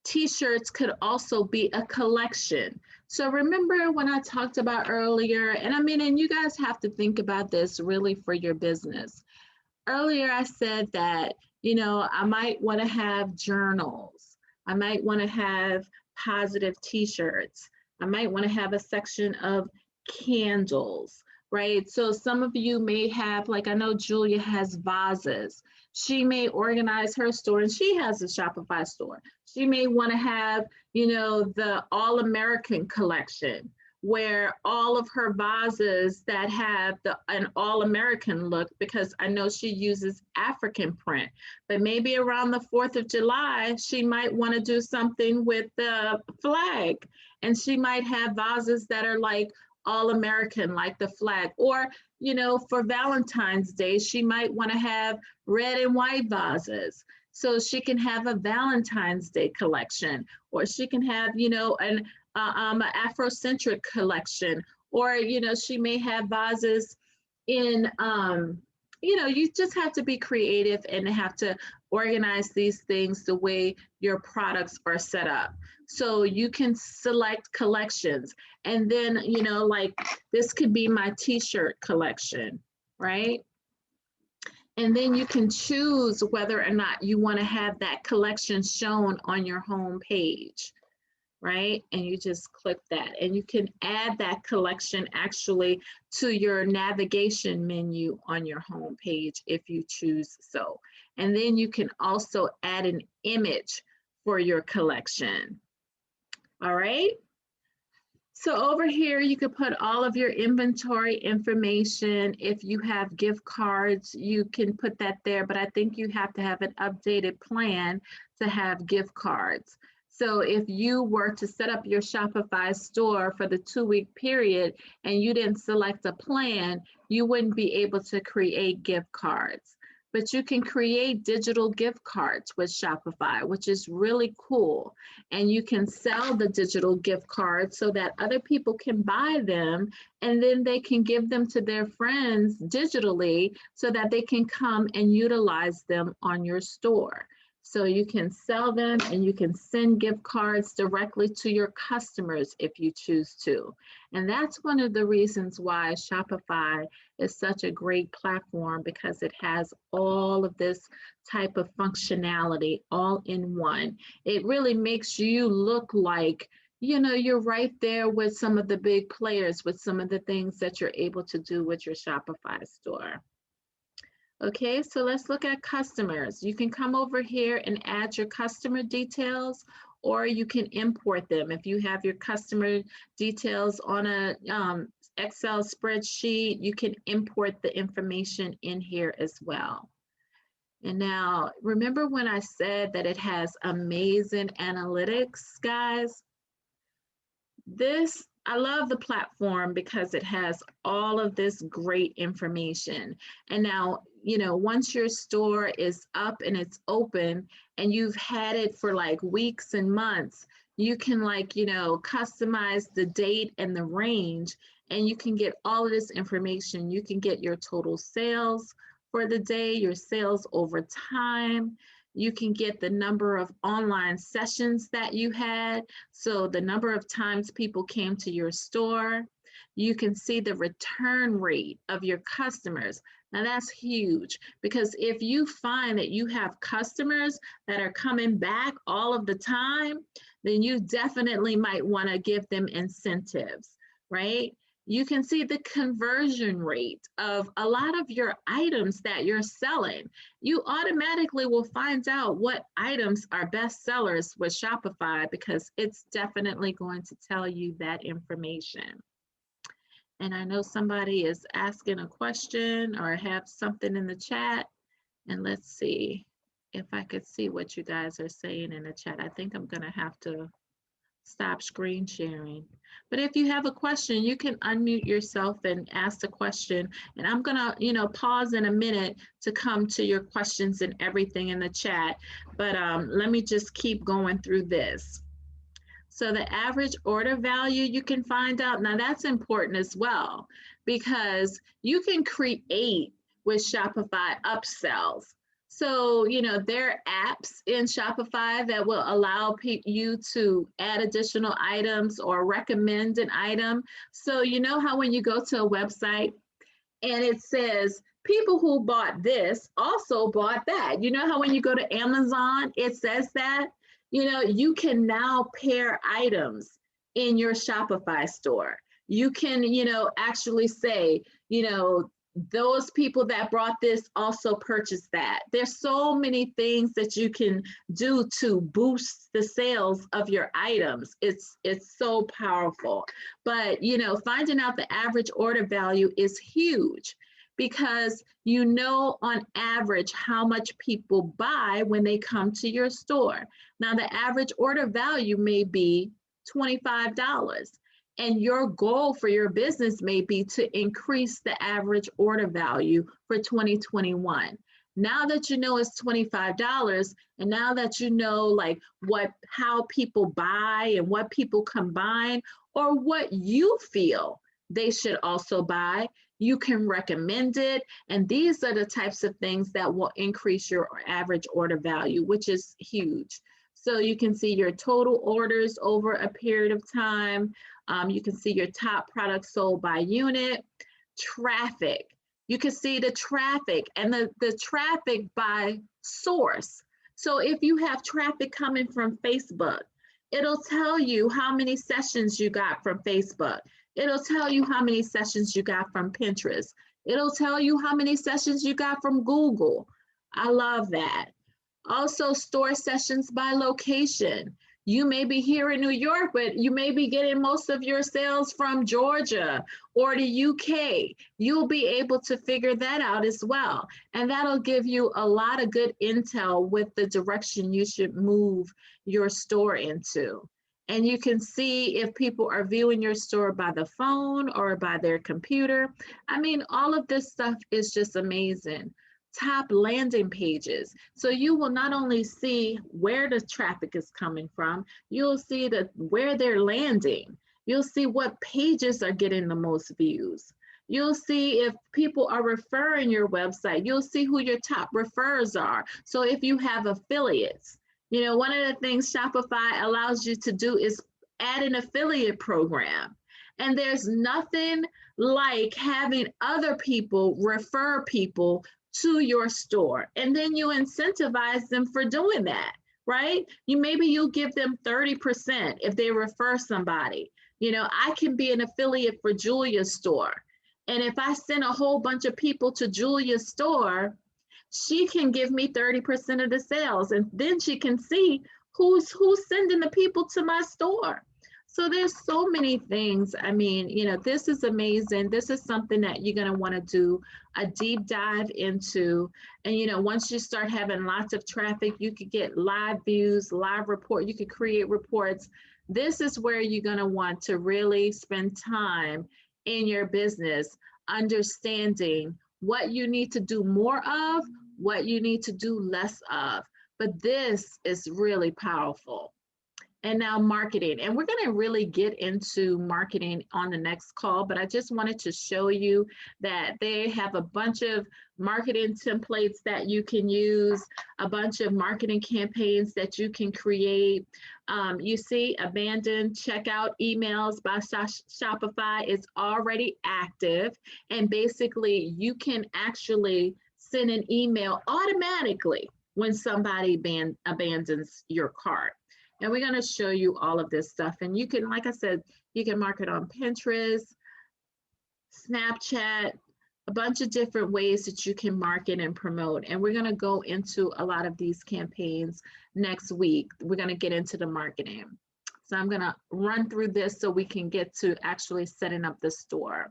C: t-shirts could also be a collection. So remember when I talked about earlier, and you guys have to think about this really for your business. Earlier I said that, I might want to have journals. I might want to have positive t-shirts. I might want to have a section of candles, right? So some of you may have, like I know Julia has vases. She may organize her store, and she has a Shopify store. She may want to have, the All-American collection, where all of her vases that have an all-American look, because I know she uses African print, but maybe around the 4th of July, she might want to do something with the flag, and she might have vases that are like all-American, like the flag. Or, you know, for Valentine's Day, she might want to have red and white vases. So she can have a Valentine's Day collection, or she can have, you know, an Afrocentric collection, or, you know, she may have vases in, you know, you just have to be creative and have to organize these things the way your products are set up. So you can select collections, and then, you know, like this could be my t-shirt collection, right? And then you can choose whether or not you want to have that collection shown on your home page, right? And you just click that, and you can add that collection actually to your navigation menu on your home page if you choose so. And then you can also add an image for your collection. All right. So over here, you could put all of your inventory information. If you have gift cards, you can put that there, but I think you have to have an updated plan to have gift cards. So if you were to set up your Shopify store for the 2-week period and you didn't select a plan, you wouldn't be able to create gift cards. But you can create digital gift cards with Shopify, which is really cool. And you can sell the digital gift cards so that other people can buy them, and then they can give them to their friends digitally so that they can come and utilize them on your store. So you can sell them, and you can send gift cards directly to your customers if you choose to. And that's one of the reasons why Shopify is such a great platform, because it has all of this type of functionality all in one. It really makes you look like, you know, you're right there with some of the big players with some of the things that you're able to do with your Shopify store. Okay, so let's look at customers. You can come over here and add your customer details, or you can import them. If you have your customer details on a Excel spreadsheet, you can import the information in here as well. And now, remember when I said that it has amazing analytics, guys? I love the platform because it has all of this great information. And now, you know, once your store is up and it's open and you've had it for like weeks and months, you can, like, you know, customize the date and the range, and you can get all of this information. You can get your total sales for the day, your sales over time. You can get the number of online sessions that you had, so the number of times people came to your store. You can see the return rate of your customers. Now that's huge, because if you find that you have customers that are coming back all of the time, then you definitely might want to give them incentives, right? You can see the conversion rate of a lot of your items that you're selling. You automatically will find out what items are best sellers with Shopify, because it's definitely going to tell you that information. And I know somebody is asking a question or have something in the chat. And let's see if I could see what you guys are saying in the chat. I think I'm going to have to stop screen sharing. But if you have a question, you can unmute yourself and ask the question. And I'm gonna, you know, pause in a minute to come to your questions and everything in the chat. But let me just keep going through this. So the average order value, you can find out. Now that's important as well, because you can create with Shopify upsells. So, you know, there are apps in Shopify that will allow you to add additional items or recommend an item. So, you know how when you go to a website and it says, people who bought this also bought that. You know how when you go to Amazon, it says that? You know, you can now pair items in your Shopify store. You can, you know, actually say, you know, those people that brought this also purchased that. There's so many things that you can do to boost the sales of your items. It's so powerful. But you know, finding out the average order value is huge, because you know on average how much people buy when they come to your store. Now the average order value may be $25. And your goal for your business may be to increase the average order value for 2021. Now that you know it's $25, and now that you know like how people buy and what people combine, or what you feel they should also buy, you can recommend it. And these are the types of things that will increase your average order value, which is huge. So you can see your total orders over a period of time. You can see your top products sold by unit, traffic. You can see the traffic and the traffic by source. So if you have traffic coming from Facebook, it'll tell you how many sessions you got from Facebook. It'll tell you how many sessions you got from Pinterest. It'll tell you how many sessions you got from Google. I love that. Also, store sessions by location. You may be here in New York, but you may be getting most of your sales from Georgia or the UK. You'll be able to figure that out as well. And that'll give you a lot of good intel with the direction you should move your store into. And you can see if people are viewing your store by the phone or by their computer. I mean, all of this stuff is just amazing. Top landing pages. So you will not only see where the traffic is coming from, you'll see where they're landing. You'll see what pages are getting the most views. You'll see if people are referring your website. You'll see who your top referrers are. So if you have affiliates, you know, one of the things Shopify allows you to do is add an affiliate program. And there's nothing like having other people refer people to your store, and then you incentivize them for doing that, right? Maybe you'll give them 30% if they refer somebody. You know, I can be an affiliate for Julia's store, and if I send a whole bunch of people to Julia's store, she can give me 30% of the sales, and then she can see who's sending the people to my store. So there's so many things. I mean, you know, this is amazing. This is something that you're going to want to do a deep dive into. And, you know, once you start having lots of traffic, you could get live views, live report. You could create reports. This is where you're going to want to really spend time in your business, understanding what you need to do more of, what you need to do less of. But this is really powerful. And now marketing, and we're going to really get into marketing on the next call, but I just wanted to show you that they have a bunch of marketing templates that you can use, a bunch of marketing campaigns that you can create. You see abandoned checkout emails by Shopify is already active, and basically you can actually send an email automatically when somebody abandons your cart. And we're going to show you all of this stuff. And you can, like I said, you can market on Pinterest, Snapchat, a bunch of different ways that you can market and promote. And we're going to go into a lot of these campaigns next week. We're going to get into the marketing. So I'm going to run through this so we can get to actually setting up the store.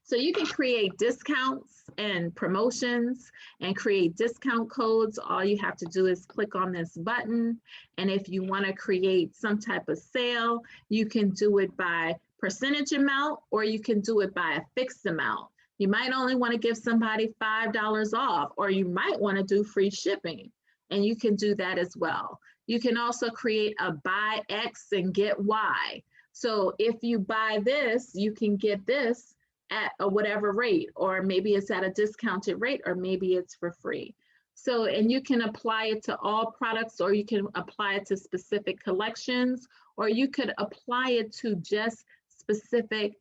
C: So you can create discounts and promotions and create discount codes. All you have to do is click on this button. And if you want to create some type of sale, you can do it by percentage amount, or you can do it by a fixed amount. You might only want to give somebody $5 off, or you might want to do free shipping, and you can do that as well. You can also create a buy X and get Y. So if you buy this, you can get this at a whatever rate, or maybe it's at a discounted rate, or maybe it's for free. So, and you can apply it to all products, or you can apply it to specific collections, or you could apply it to just specific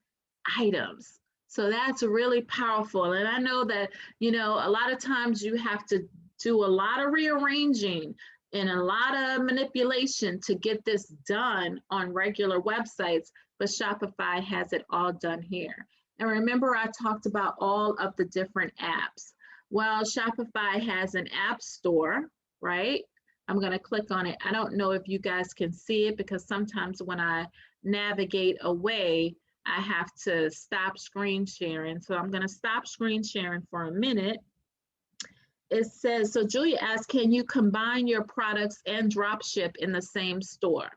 C: items. So that's really powerful. And I know that, you know, a lot of times you have to do a lot of rearranging and a lot of manipulation to get this done on regular websites, but Shopify has it all done here. And remember, I talked about all of the different apps. Well, Shopify has an app store, right? I'm going to click on it. I don't know if you guys can see it because sometimes when I navigate away, I have to stop screen sharing. So I'm going to stop screen sharing for a minute. It says, so Julia asked, can you combine your products and drop ship in the same store?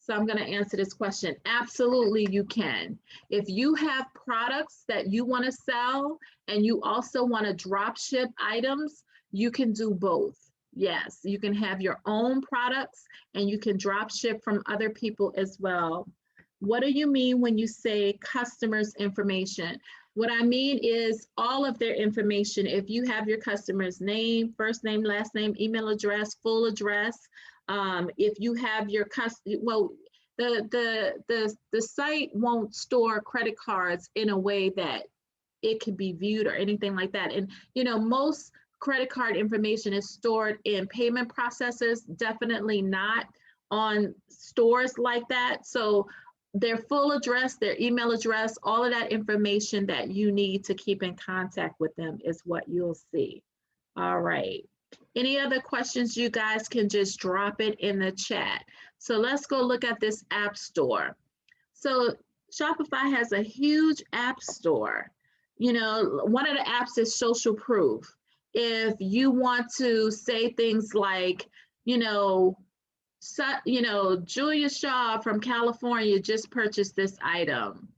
C: So I'm going to answer this question. Absolutely, you can. If you have products that you want to sell and you also want to drop ship items, you can do both. Yes, you can have your own products and you can drop ship from other people as well. What do you mean when you say customers' information? What I mean is all of their information. If you have your customer's name, first name, last name, email address, full address, if you have your well, the site won't store credit cards in a way that it can be viewed or anything like that. And you know, most credit card information is stored in payment processors, definitely not on stores like that. So their full address, their email address, all of that information that you need to keep in contact with them is what you'll see. All right. Any other questions, you guys can just drop it in the chat. So let's go look at this app store. So Shopify has a huge app store. You know, one of the apps is social proof. If you want to say things like, Julia Shaw from California just purchased this item.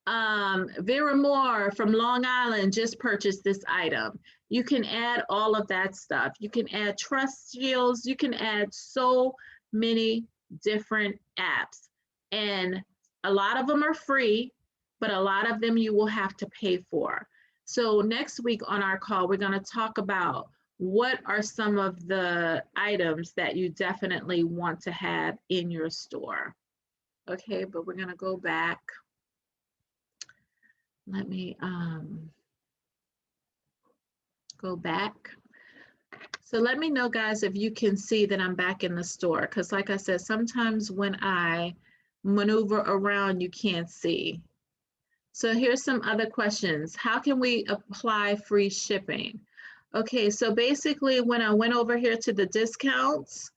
C: Vera Moore from Long Island just purchased this item. You can add all of that stuff. You can add trust shields. You can add so many different apps. And a lot of them are free, but a lot of them you will have to pay for. So next week on our call, we're going to talk about what are some of the items that you definitely want to have in your store. Okay, but we're going to go back. Let me go back. So let me know, guys, if you can see that I'm back in the store, because like I said, sometimes when I maneuver around, you can't see. So here's some other questions. How can we apply free shipping? Okay, so basically when I went over here to the discounts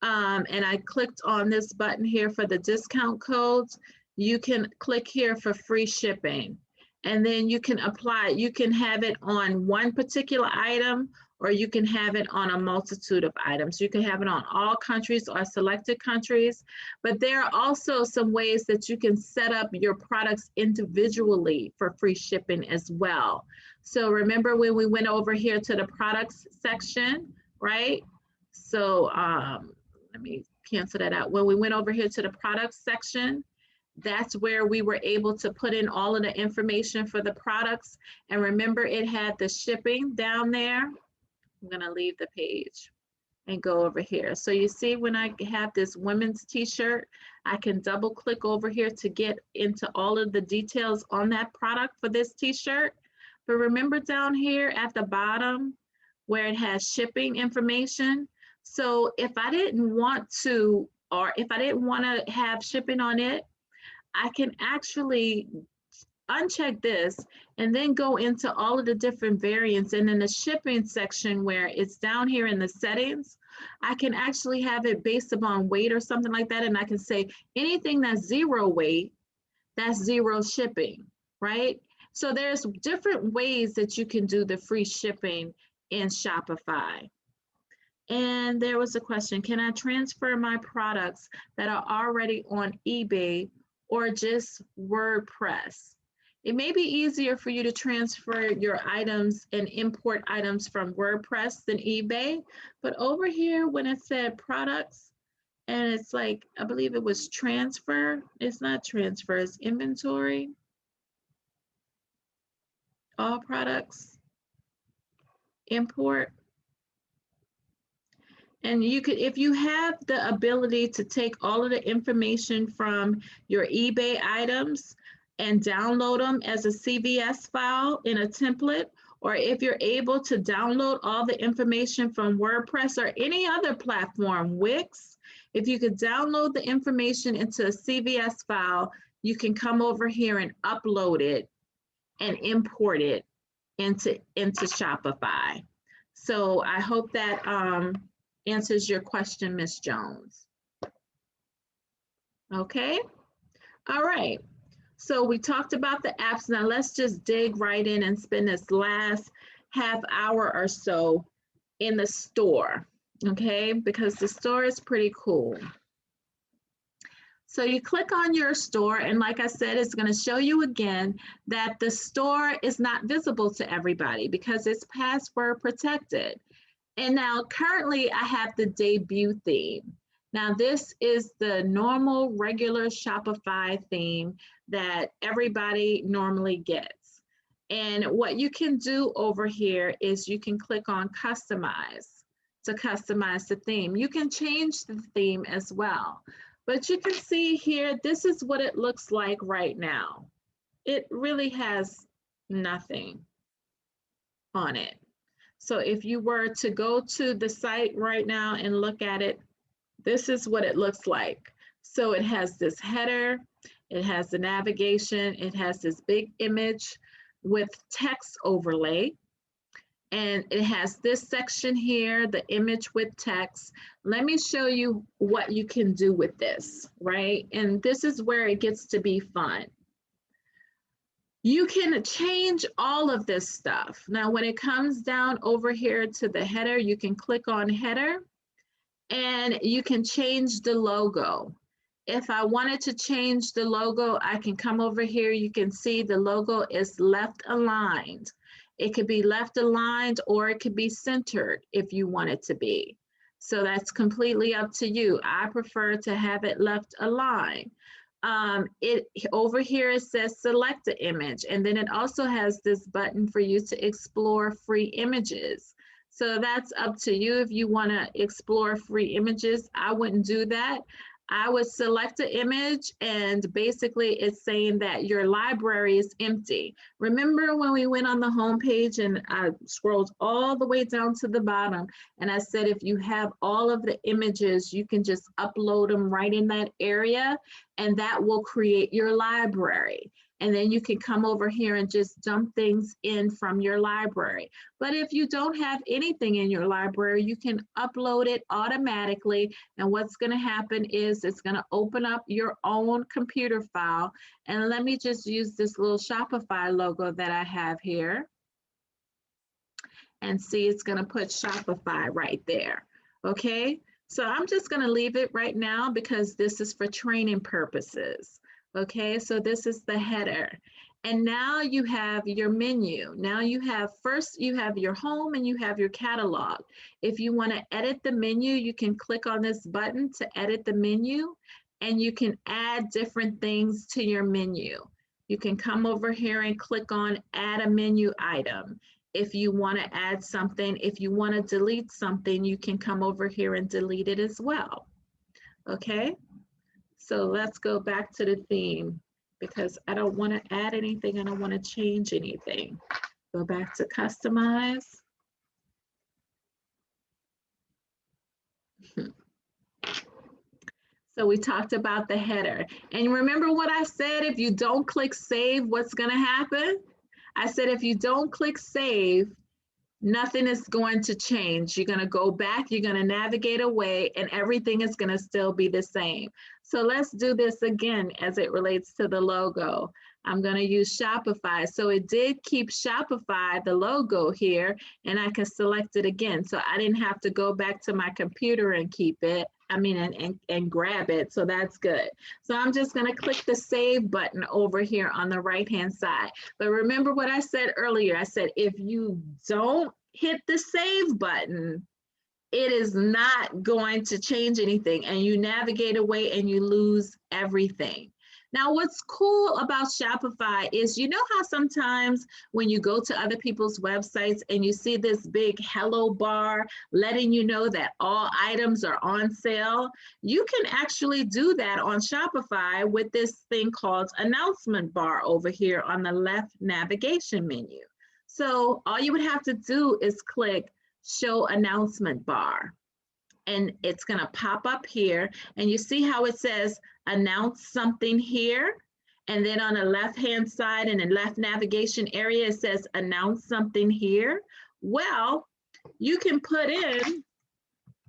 C: and I clicked on this button here for the discount codes, you can click here for free shipping. And then you can apply, you can have it on one particular item, or you can have it on a multitude of items. You can have it on all countries or selected countries, but there are also some ways that you can set up your products individually for free shipping as well. So remember when we went over here to the products section, right? So let me cancel that out. When we went over here to the products section, that's where we were able to put in all of the information for the products. And remember, it had the shipping down there. I'm gonna leave the page and go over here. So you see when I have this women's t-shirt, I can double click over here to get into all of the details on that product for this t-shirt. But remember down here at the bottom where it has shipping information. So if I didn't want to, or if I didn't want to have shipping on it, I can actually uncheck this and then go into all of the different variants. And in the shipping section where it's down here in the settings, I can actually have it based upon weight or something like that. And I can say anything that's 0 weight, that's 0 shipping, right? So there's different ways that you can do the free shipping in Shopify. And there was a question, can I transfer my products that are already on eBay or just WordPress? It may be easier for you to transfer your items and import items from WordPress than eBay, but over here when it said products, and it's like, I believe it was transfer, it's not transfer, it's inventory, all products, import. And you could, if you have the ability to take all of the information from your eBay items and download them as a CVS file in a template, or if you're able to download all the information from WordPress or any other platform, Wix, if you could download the information into a CVS file, you can come over here and upload it and import it into Shopify. So I hope that answers your question, Ms. Jones. Okay, all right. So we talked about the apps. Now let's just dig right in and spend this last half hour or so in the store, okay? Because the store is pretty cool. So you click on your store, and like I said, it's going to show you again that the store is not visible to everybody because it's password protected. And now currently I have the debut theme. Now this is the normal regular Shopify theme that everybody normally gets. And what you can do over here is you can click on customize to customize the theme. You can change the theme as well. But you can see here, this is what it looks like right now. It really has nothing on it. So if you were to go to the site right now and look at it, this is what it looks like. So it has this header, it has the navigation, it has this big image with text overlay. And it has this section here, the image with text. Let me show you what you can do with this, right? And this is where it gets to be fun. You can change all of this stuff. Now, when it comes down over here to the header, you can click on header and you can change the logo. If I wanted to change the logo, I can come over here. You can see the logo is left aligned. It could be left aligned or it could be centered if you want it to be. So that's completely up to you. I prefer to have it left aligned. Over here it says select the image, and then it also has this button for you to explore free images. So that's up to you if you want to explore free images. I wouldn't do that. I would select an image, and basically it's saying that your library is empty. Remember when we went on the home page and I scrolled all the way down to the bottom and I said if you have all of the images, you can just upload them right in that area and that will create your library. And then you can come over here and just dump things in from your library. But if you don't have anything in your library, you can upload it automatically. And what's going to happen is it's going to open up your own computer file. And let me just use this little Shopify logo that I have here. And see, it's going to put Shopify right there. Okay, so I'm just going to leave it right now because this is for training purposes. Okay, so this is the header. And now you have your menu. Now you have, first you have your home and you have your catalog. If you want to edit the menu, you can click on this button to edit the menu and you can add different things to your menu. You can come over here and click on add a menu item. If you want to add something, if you want to delete something, you can come over here and delete it as well. Okay. So let's go back to the theme because I don't want to add anything. I don't want to change anything. Go back to customize. So we talked about the header. And remember what I said, if you don't click save, what's going to happen? I said, if you don't click save, nothing is going to change. You're going to go back, you're going to navigate away, and everything is going to still be the same. So let's do this again as it relates to the logo. I'm going to use Shopify. So it did keep Shopify, the logo here, and I can select it again. So I didn't have to go back to my computer and keep it. I mean, and grab it. So that's good. So I'm just going to click the save button over here on the right-hand side. But remember what I said earlier. I said, if you don't hit the save button, it is not going to change anything and you navigate away and you lose everything. Now, what's cool about Shopify is, you know how sometimes when you go to other people's websites and you see this big hello bar letting you know that all items are on sale, you can actually do that on Shopify with this thing called announcement bar over here on the left navigation menu. So all you would have to do is click show announcement bar. And it's going to pop up here and you see how it says announce something here. And then on the left-hand side in the left navigation area, it says announce something here. Well, you can put in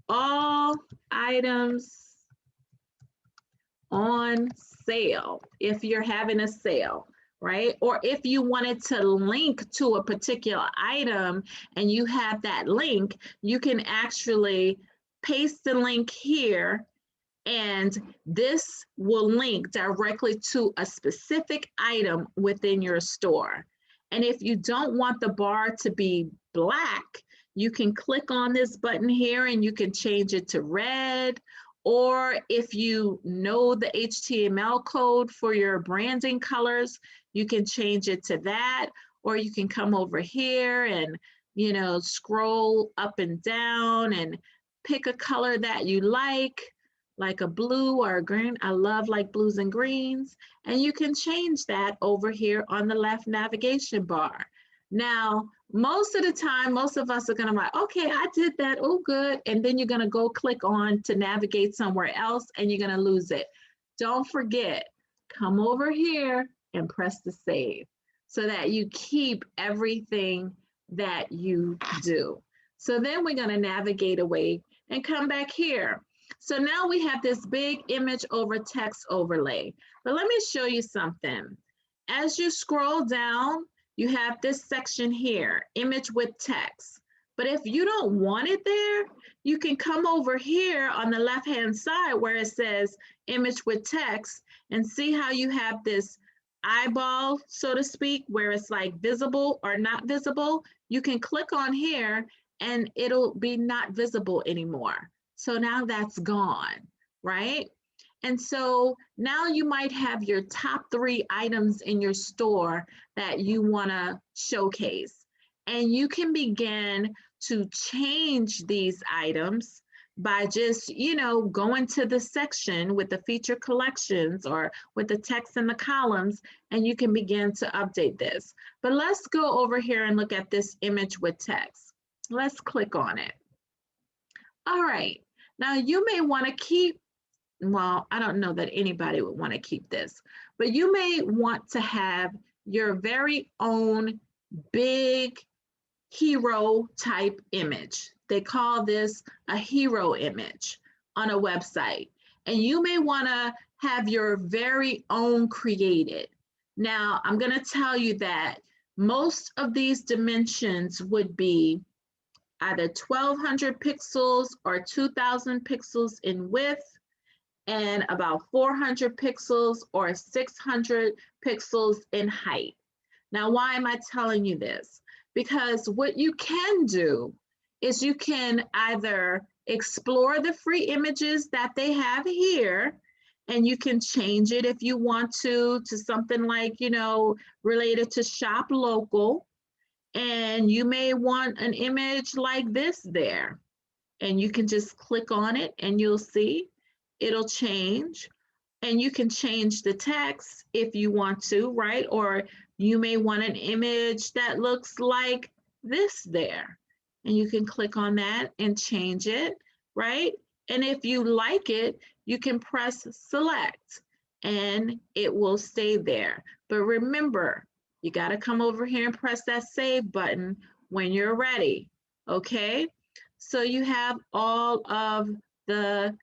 C: all items on sale if you're having a sale, right? Or if you wanted to link to a particular item and you have that link, you can actually paste the link here, and this will link directly to a specific item within your store. And if you don't want the bar to be black, you can click on this button here and you can change it to red. Or if you know the HTML code for your branding colors, you can change it to that. Or you can come over here and, you know, scroll up and down and pick a color that you like a blue or a green. I love like blues and greens. And you can change that over here on the left navigation bar. Now, most of the time, most of us are going to like, okay, I did that. Oh, good. And then you're going to go click on to navigate somewhere else and you're going to lose it. Don't forget, come over here and press the save so that you keep everything that you do. So then we're going to navigate away and come back here. So now we have this big image over text overlay. But let me show you something. As you scroll down, you have this section here, image with text. But if you don't want it there, you can come over here on the left-hand side where it says image with text and see how you have this eyeball, so to speak, where it's like visible or not visible. You can click on here and it'll be not visible anymore. So now that's gone, right? And so now you might have your top 3 items in your store that you want to showcase. And you can begin to change these items by just, you know, going to the section with the feature collections or with the text in the columns, and you can begin to update this. But let's go over here and look at this image with text. Let's click on it. All right. Now you may want to keep, well, I don't know that anybody would want to keep this, but you may want to have your very own big hero type image. They call this a hero image on a website. And you may want to have your very own created. Now, I'm going to tell you that most of these dimensions would be either 1200 pixels or 2000 pixels in width and about 400 pixels or 600 pixels in height. Now, why am I telling you this? Because what you can do is you can either explore the free images that they have here, and you can change it if you want to something like, you know, related to shop local. And you may want an image like this there, and you can just click on it and you'll see it'll change. And you can change the text if you want to, right? Or you may want an image that looks like this there, and you can click on that and change it, right? And if you like it, you can press select and it will stay there. But remember, you got to come over here and press that save button when you're ready, okay? So you have all of the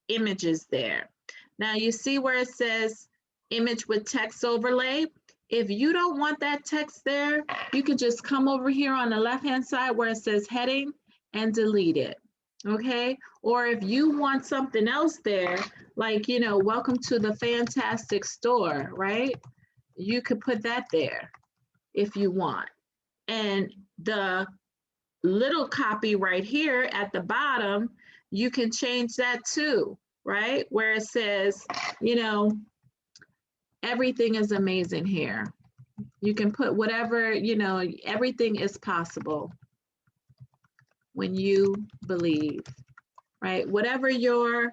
C: images there. Now you see where it says image with text overlay. If you don't want that text there, you can just come over here on the left-hand side where it says heading and delete it, okay? Or if you want something else there, like, you know, welcome to the fantastic store, right? You could put that there if you want. And the little copy right here at the bottom, you can change that too, right? Where it says, you know, everything is amazing here. You can put whatever, you know, everything is possible when you believe, right? Whatever your,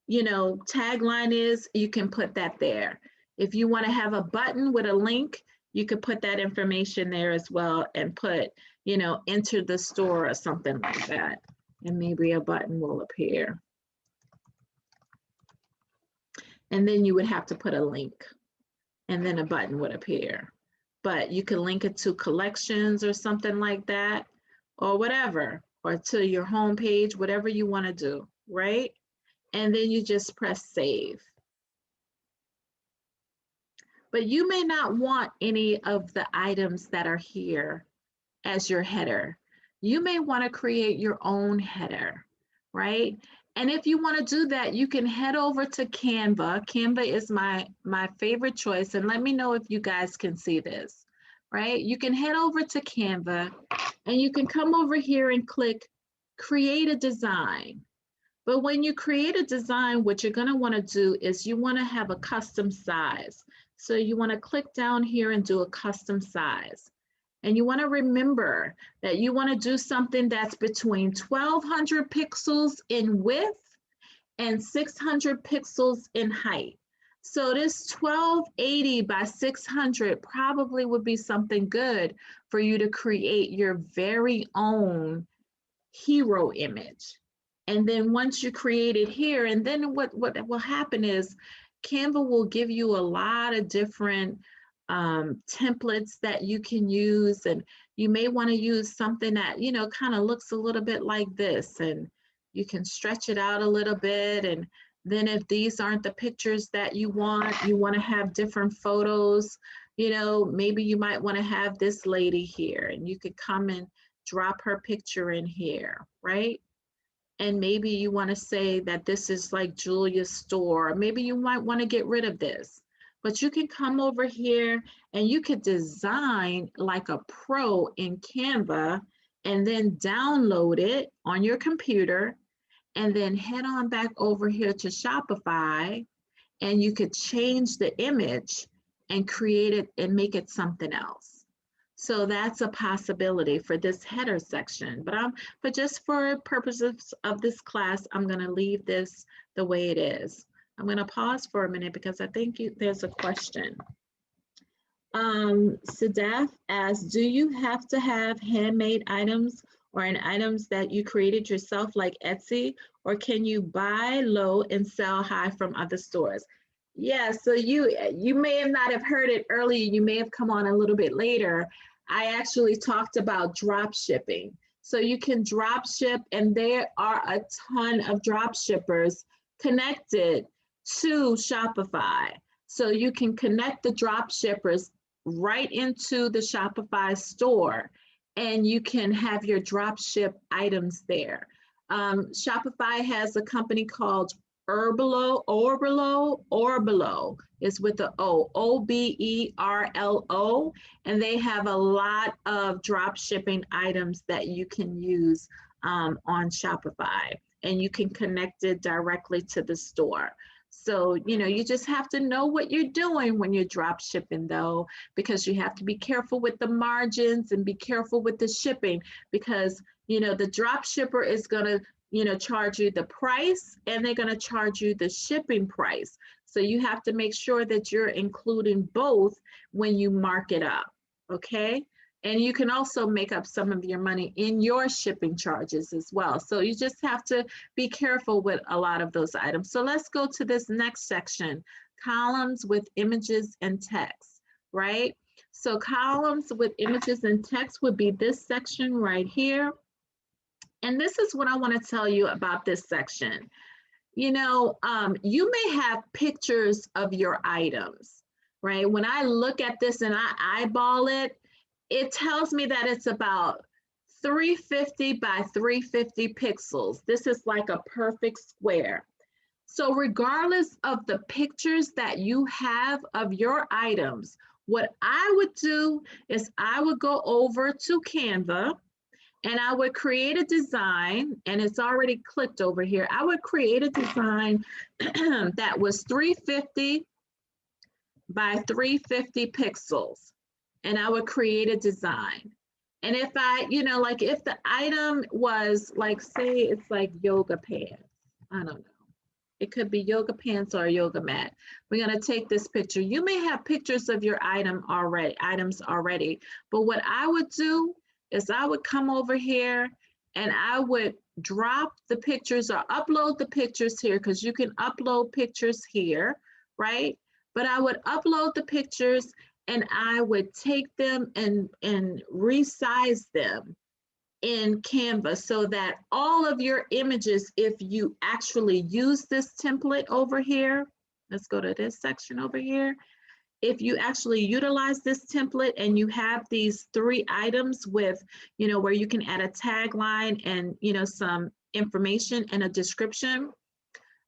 C: you know, tagline is, you can put that there. If you want to have a button with a link, you could put that information there as well and put, you know, enter the store or something like that. And maybe a button will appear. And then you would have to put a link. and then a button would appear. But you can link it to collections or something like that, or whatever, or to your home page, whatever you want to do, right? And then you just press save. But you may not want any of the items that are here as your header. You may want to create your own header, right? And if you want to do that, you can head over to Canva. Canva is my favorite choice. And let me know if you guys can see this, right? You can head over to Canva and you can come over here and click create a design. But when you create a design, what you're going to want to do is you want to have a custom size. So you want to click down here and do a custom size. And you want to remember that you want to do something that's between 1200 pixels in width and 600 pixels in height. So this 1280 by 600 probably would be something good for you to create your very own hero image. And then once you create it here, and then what will happen is Canva will give you a lot of different templates that you can use, and you may want to use something that, you know, kind of looks a little bit like this, and you can stretch it out a little bit. And then if these aren't the pictures that you want to have different photos, you know, maybe you might want to have this lady here, and you could come and drop her picture in here, right? And maybe you want to say that this is like Julia's store. Maybe you might want to get rid of this. But you can come over here and you could design like a pro in Canva and then download it on your computer and then head on back over here to Shopify, and you could change the image and create it and make it something else. So that's a possibility for this header section, but just for purposes of this class, I'm going to leave this the way it is. I'm going to pause for a minute because I think there's a question. Sadaf asks, do you have to have handmade items or items that you created yourself like Etsy, or can you buy low and sell high from other stores? Yeah, so you may have not have heard it earlier. You may have come on a little bit later. I actually talked about drop shipping. So you can drop ship, and there are a ton of drop shippers connected to Shopify. So you can connect the drop shippers right into the Shopify store, and you can have your drop ship items there. Shopify has a company called Oberlo is with the O, Oberlo, and they have a lot of drop shipping items that you can use on Shopify, and you can connect it directly to the store. So, you know, you just have to know what you're doing when you're drop shipping, though, because you have to be careful with the margins and be careful with the shipping, because, you know, the drop shipper is going to, you know, charge you the price, and they're going to charge you the shipping price. So you have to make sure that you're including both when you mark it up, okay? And you can also make up some of your money in your shipping charges as well. So you just have to be careful with a lot of those items. So let's go to this next section, columns with images and text, right? So columns with images and text would be this section right here. And this is what I want to tell you about this section. You know, you may have pictures of your items, right? When I look at this and I eyeball it, it tells me that it's about 350 by 350 pixels. This is like a perfect square. So regardless of the pictures that you have of your items, what I would do is I would go over to Canva, and I would create a design, and it's already clicked over here. I would create a design that was 350 by 350 pixels, and I would create a design. And if I, you know, like if the item was like, say it's like yoga pants, I don't know. It could be yoga pants or a yoga mat. We're going to take this picture. You may have pictures of your items already, but what I would do is I would come over here and I would drop the pictures or upload the pictures here, because you can upload pictures here, right? but I would upload the pictures and I would take them and resize them in Canva so that all of your images, if you actually use this template over here, let's go to this section over here. If you actually utilize this template and you have these 3 items with, you know, where you can add a tagline and, you know, some information and a description,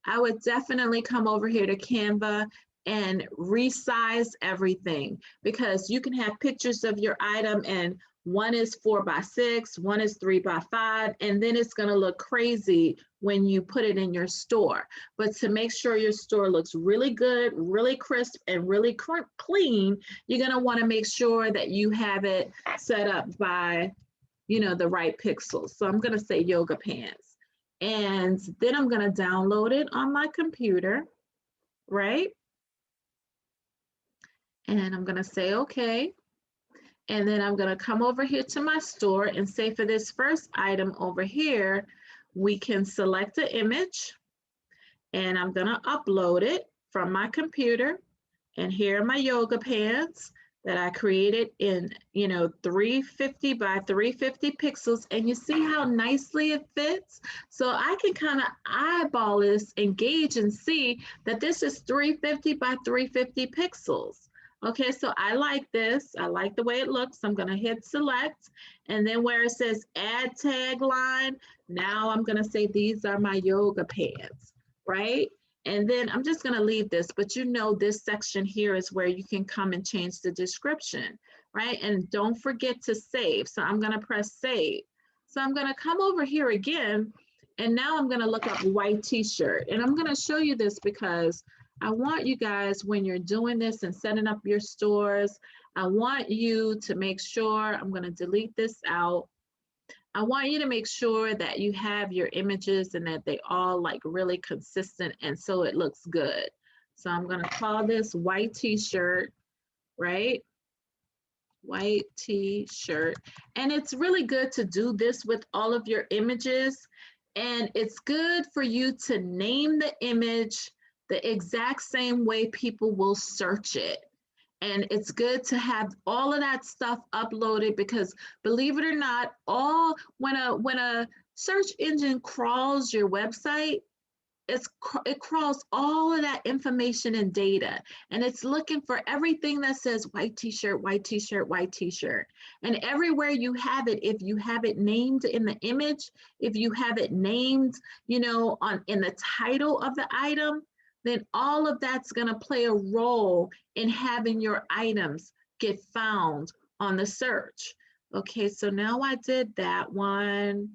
C: I would definitely come over here to Canva and resize everything, because you can have pictures of your item and one is 4x6, one is 3x5, and then it's going to look crazy when you put it in your store. But to make sure your store looks really good, really crisp, and really clean, you're going to want to make sure that you have it set up by, you know, the right pixels. So I'm going to say yoga pants. And then I'm going to download it on my computer, right? And I'm going to say, okay. And then I'm going to come over here to my store and say for this first item over here, we can select an image and I'm going to upload it from my computer. And here are my yoga pants that I created in, you know, 350 by 350 pixels. And you see how nicely it fits? So I can kind of eyeball this, engage, and see that this is 350 by 350 pixels. Okay, so I like this. I like the way it looks. I'm going to hit select. And then where it says add tagline, now I'm going to say these are my yoga pants, right? And then I'm just going to leave this, but you know, this section here is where you can come and change the description, right? And don't forget to save. So I'm going to press save. So I'm going to come over here again, and now I'm going to look up white t-shirt. And I'm going to show you this because I want you guys, when you're doing this and setting up your stores, I want you to make sure, I'm going to delete this out. I want you to make sure that you have your images and that they all like really consistent and so it looks good. So I'm going to call this white t-shirt, right? White t-shirt. And it's really good to do this with all of your images. And it's good for you to name the image the exact same way people will search it. And it's good to have all of that stuff uploaded because, believe it or not, when a search engine crawls your website, it crawls all of that information and data, and it's looking for everything that says white t-shirt, white t-shirt, white t-shirt. And everywhere you have it, if you have it named in the image, if you have it named, you know, in the title of the item, then all of that's going to play a role in having your items get found on the search. Okay, so now I did that one,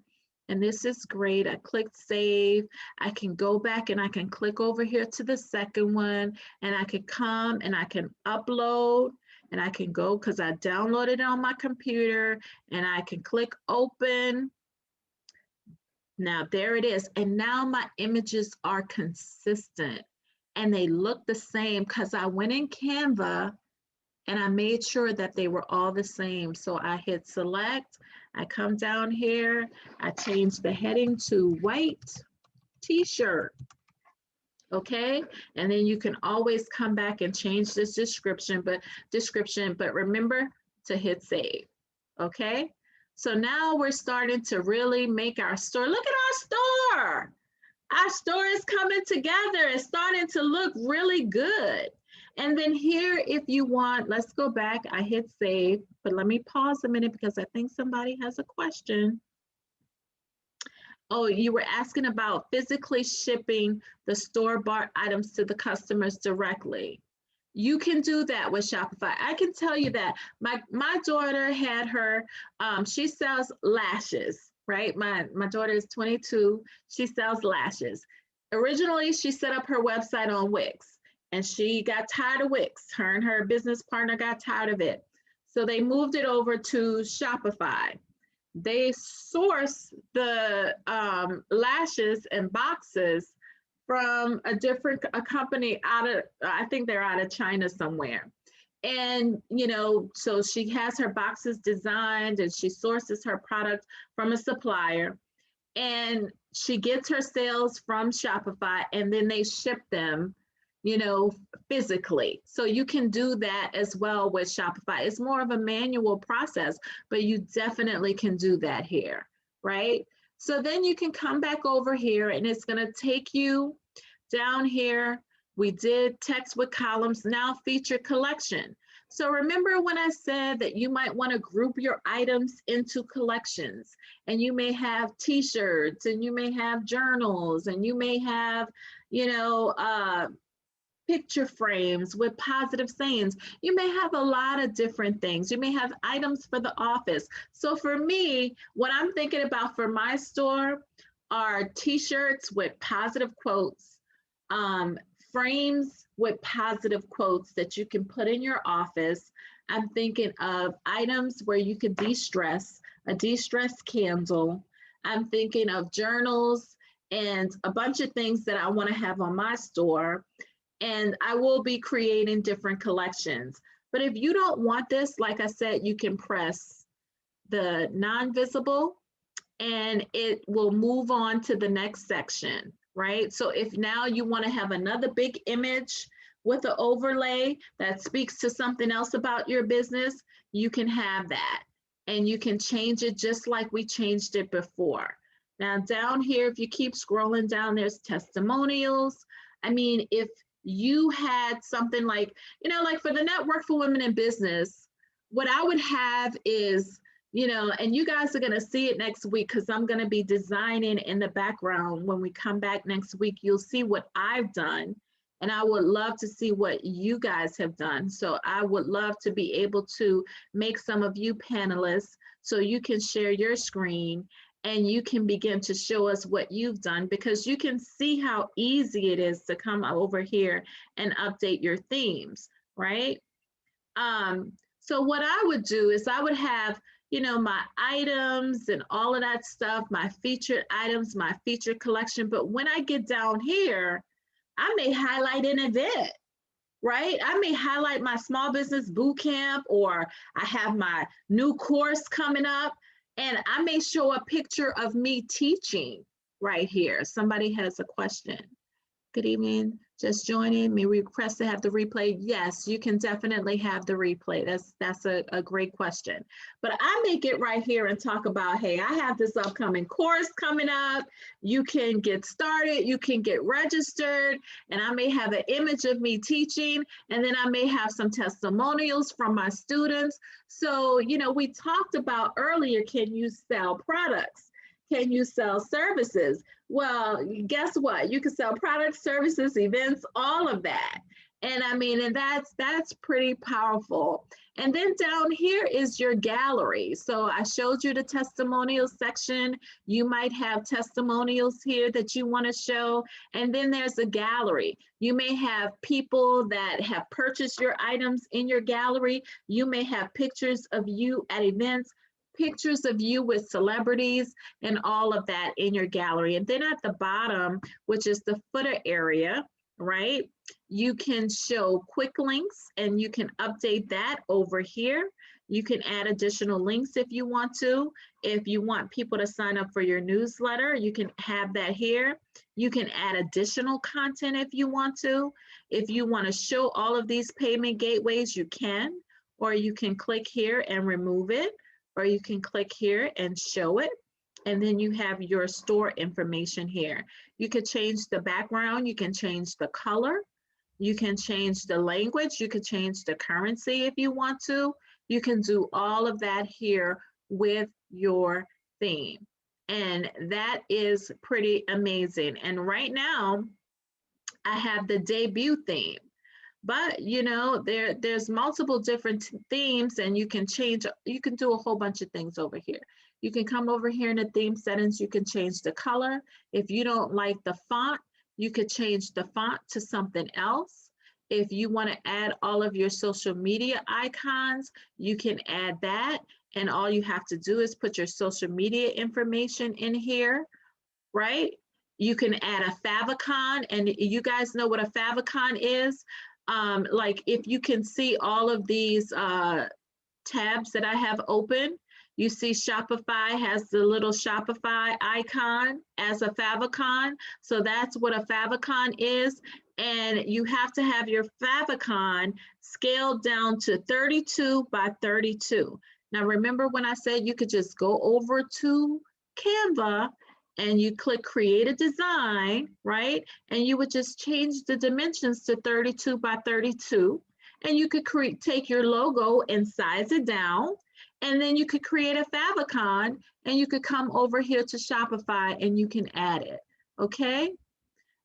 C: and this is great. I clicked save. I can go back and I can click over here to the second one, and I can come and I can upload, and I can go because I downloaded it on my computer, and I can click open. Now there it is. And now my images are consistent. And they look the same because I went in Canva and I made sure that they were all the same. So I hit select, I come down here, I change the heading to white t-shirt, okay? And then you can always come back and change this description, but remember to hit save, okay? So now we're starting to really make our store. Look at our store. Our store is coming together. It's starting to look really good. And then here, if you want, let's go back. I hit save, but let me pause a minute because I think somebody has a question. Oh, you were asking about physically shipping the store-bought items to the customers directly. You can do that with Shopify. I can tell you that my daughter had her, she sells lashes, right? My daughter is 22. She sells lashes. Originally, she set up her website on Wix, and she got tired of Wix. Her and her business partner got tired of it. So they moved it over to Shopify. They source the lashes and boxes from a company out of, I think they're out of China somewhere. And, you know, so she has her boxes designed and she sources her product from a supplier, and she gets her sales from Shopify, and then they ship them, physically. So you can do that as well with Shopify. It's more of a manual process, but you definitely can do that here, right? So then you can come back over here and it's going to take you down here. We did text with columns, now feature collection. So remember when I said that you might want to group your items into collections, and you may have t-shirts, and you may have journals, and you may have, picture frames with positive sayings. You may have a lot of different things. You may have items for the office. So for me, what I'm thinking about for my store are t-shirts with positive quotes, frames with positive quotes that you can put in your office. I'm thinking of items where you could de-stress, a de-stress candle. I'm thinking of journals and a bunch of things that I want to have on my store. And I will be creating different collections. But if you don't want this, like I said, you can press the non-visible and it will move on to the next section, right? So if now you want to have another big image with an overlay that speaks to something else about your business, you can have that. And you can change it just like we changed it before. Now down here, if you keep scrolling down, there's testimonials. I mean, if you had something like, like for the Network for Women in Business, what I would have is, and you guys are going to see it next week because I'm going to be designing in the background. When we come back next week, you'll see what I've done. And I would love to see what you guys have done. So I would love to be able to make some of you panelists so you can share your screen and you can begin to show us what you've done, because you can see how easy it is to come over here and update your themes, right? So what I would do is I would have, my items and all of that stuff, my featured items, my featured collection. But when I get down here, I may highlight an event, right? I may highlight my small business boot camp, or I have my new course coming up, and I may show a picture of me teaching right here. Somebody has a question. Good evening, just joining. May we request to have the replay? Yes, you can definitely have the replay. That's a great question. But I may get right here and talk about, hey, I have this upcoming course coming up. You can get started, you can get registered, and I may have an image of me teaching, and then I may have some testimonials from my students. So, we talked about earlier, can you sell products? Can you sell services? Well, guess what? You can sell products, services, events, all of that. And I mean, and that's pretty powerful. And then down here is your gallery. So I showed you the testimonials section. You might have testimonials here that you want to show. And then there's a gallery. You may have people that have purchased your items in your gallery. You may have pictures of you at events, pictures of you with celebrities, and all of that in your gallery. And then at the bottom, which is the footer area, right? You can show quick links and you can update that over here. You can add additional links if you want to. If you want people to sign up for your newsletter, you can have that here. You can add additional content if you want to. If you want to show all of these payment gateways, you can, or you can click here and remove it, or you can click here and show it. And then you have your store information here. You could change the background, you can change the color, you can change the language, you could change the currency if you want to. You can do all of that here with your theme. And that is pretty amazing. And right now, I have the debut theme. But there's multiple different themes, and you can do a whole bunch of things over here. You can come over here in the theme settings, you can change the color. If you don't like the font, you could change the font to something else. If you want to add all of your social media icons, you can add that. And all you have to do is put your social media information in here, right? You can add a favicon, and you guys know what a favicon is. Like if you can see all of these tabs that I have open, you see Shopify has the little Shopify icon as a favicon. So that's what a favicon is. and you have to have your favicon scaled down to 32 by 32. Now, remember when I said you could just go over to Canva and you click create a design, right? And you would just change the dimensions to 32 by 32. And you could take your logo and size it down. And then you could create a favicon and you could come over here to Shopify and you can add it, okay?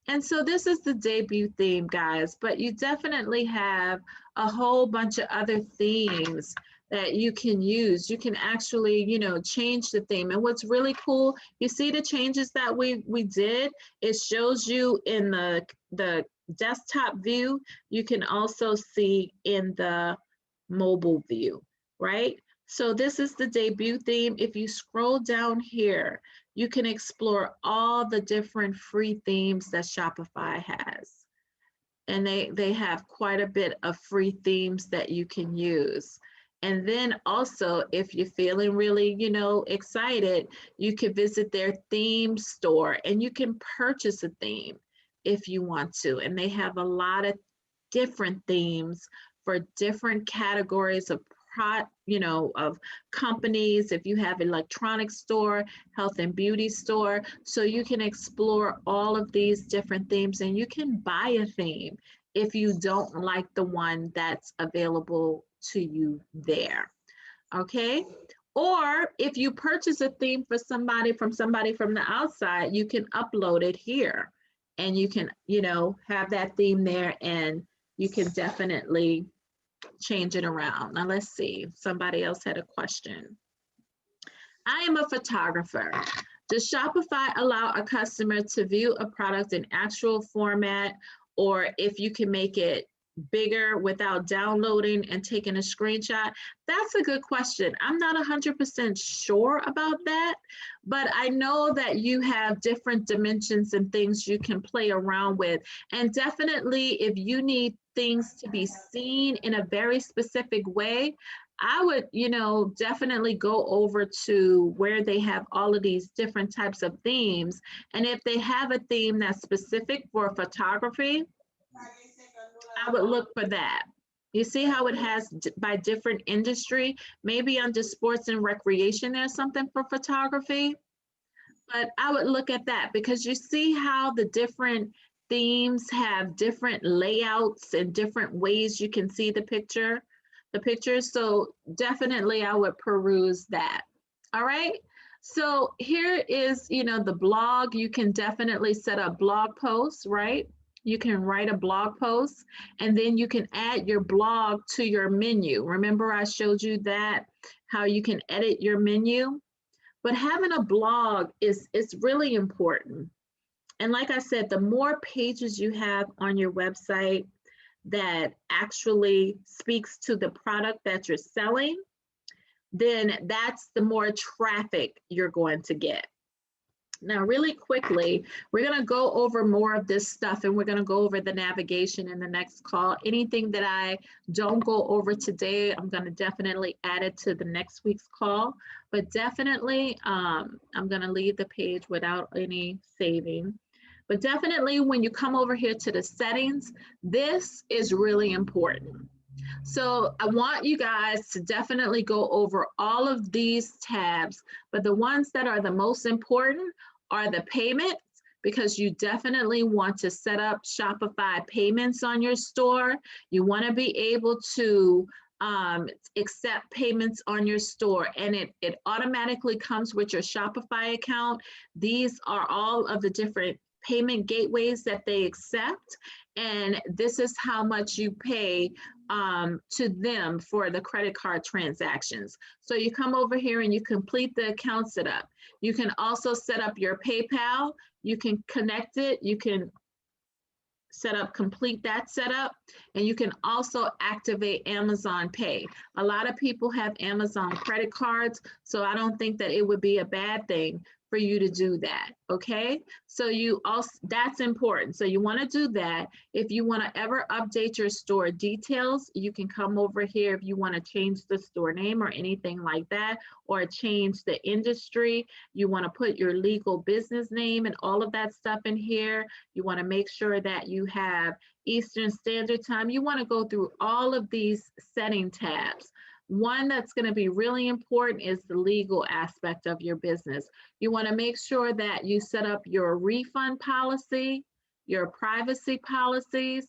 C: And so this is the debut theme, guys, but you definitely have a whole bunch of other themes that you can use. You can actually, you know, change the theme. And what's really cool, you see the changes that we did? It shows you in the desktop view. You can also see in the mobile view, right? So this is the debut theme. If you scroll down here, you can explore all the different free themes that Shopify has. And they have quite a bit of free themes that you can use. And then also, if you're feeling really, you know, excited, you can visit their theme store and you can purchase a theme if you want to. And they have a lot of different themes for different categories of of companies. If you have electronics store, health and beauty store, so you can explore all of these different themes and you can buy a theme if you don't like the one that's available to you there, okay? Or if you purchase a theme for somebody from the outside, you can upload it here and you can, you know, have that theme there and you can definitely change it around. Now let's see, somebody else had a question. I am a photographer. Does Shopify allow a customer to view a product in actual format, or if you can make it bigger without downloading and taking a screenshot? That's a good question. I'm not 100% sure about that, but I know that you have different dimensions and things you can play around with. And definitely, if you need things to be seen in a very specific way, I would, you know, definitely go over to where they have all of these different types of themes. And if they have a theme that's specific for photography, I would look for that. You see how it has by different industry? Maybe under sports and recreation, there's something for photography. But I would look at that because you see how the different themes have different layouts and different ways you can see the pictures. So definitely I would peruse that. All right. So here is, you know, the blog. You can definitely set up blog posts, right? You can write a blog post and then you can add your blog to your menu. Remember I showed you that, how you can edit your menu? But having a blog is really important. And like I said, the more pages you have on your website that actually speaks to the product that you're selling, then that's the more traffic you're going to get. Now, really quickly, we're going to go over more of this stuff and we're going to go over the navigation in the next call. Anything that I don't go over today, I'm going to definitely add it to the next week's call. But definitely, I'm going to leave the page without any saving. But definitely, when you come over here to the settings, this is really important. So I want you guys to definitely go over all of these tabs, but the ones that are the most important are the payments, because you definitely want to set up Shopify payments on your store. You want to be able to accept payments on your store, and it automatically comes with your Shopify account. These are all of the different payment gateways that they accept, and this is how much you pay to them for the credit card transactions. So you come over here and you complete the account setup. You can also set up your PayPal. You can connect it. You can complete that setup, and you can also activate Amazon Pay. A lot of people have Amazon credit cards, so I don't think that it would be a bad thing for you to do that, okay? So you also, that's important. So you want to do that. If you want to ever update your store details, you can come over here if you want to change the store name or anything like that, or change the industry. You want to put your legal business name and all of that stuff in here. You want to make sure that you have Eastern Standard Time. You want to go through all of these setting tabs. One that's going to be really important is the legal aspect of your business. You want to make sure that you set up your refund policy, your privacy policies,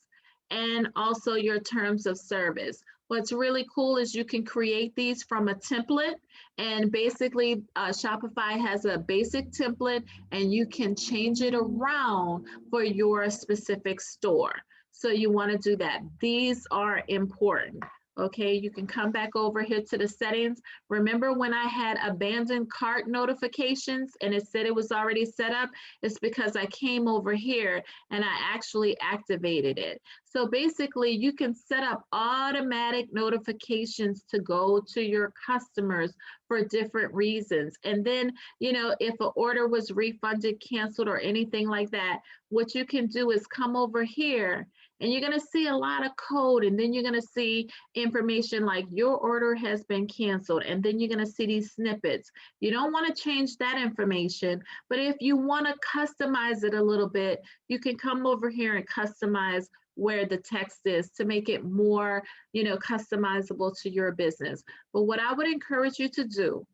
C: and also your terms of service. What's really cool is you can create these from a template, and basically Shopify has a basic template and you can change it around for your specific store. So you want to do that. These are important. Okay, you can come back over here to the settings. Remember when I had abandoned cart notifications and it said it was already set up? It's because I came over here and I actually activated it. So basically you can set up automatic notifications to go to your customers for different reasons. And then, you know, if an order was refunded, canceled, or anything like that, what you can do is come over here and you're going to see a lot of code, and then you're going to see information like your order has been canceled, and then you're going to see these snippets. You don't want to change that information, but if you want to customize it a little bit, you can come over here and customize where the text is to make it more, you know, customizable to your business. But what I would encourage you to do,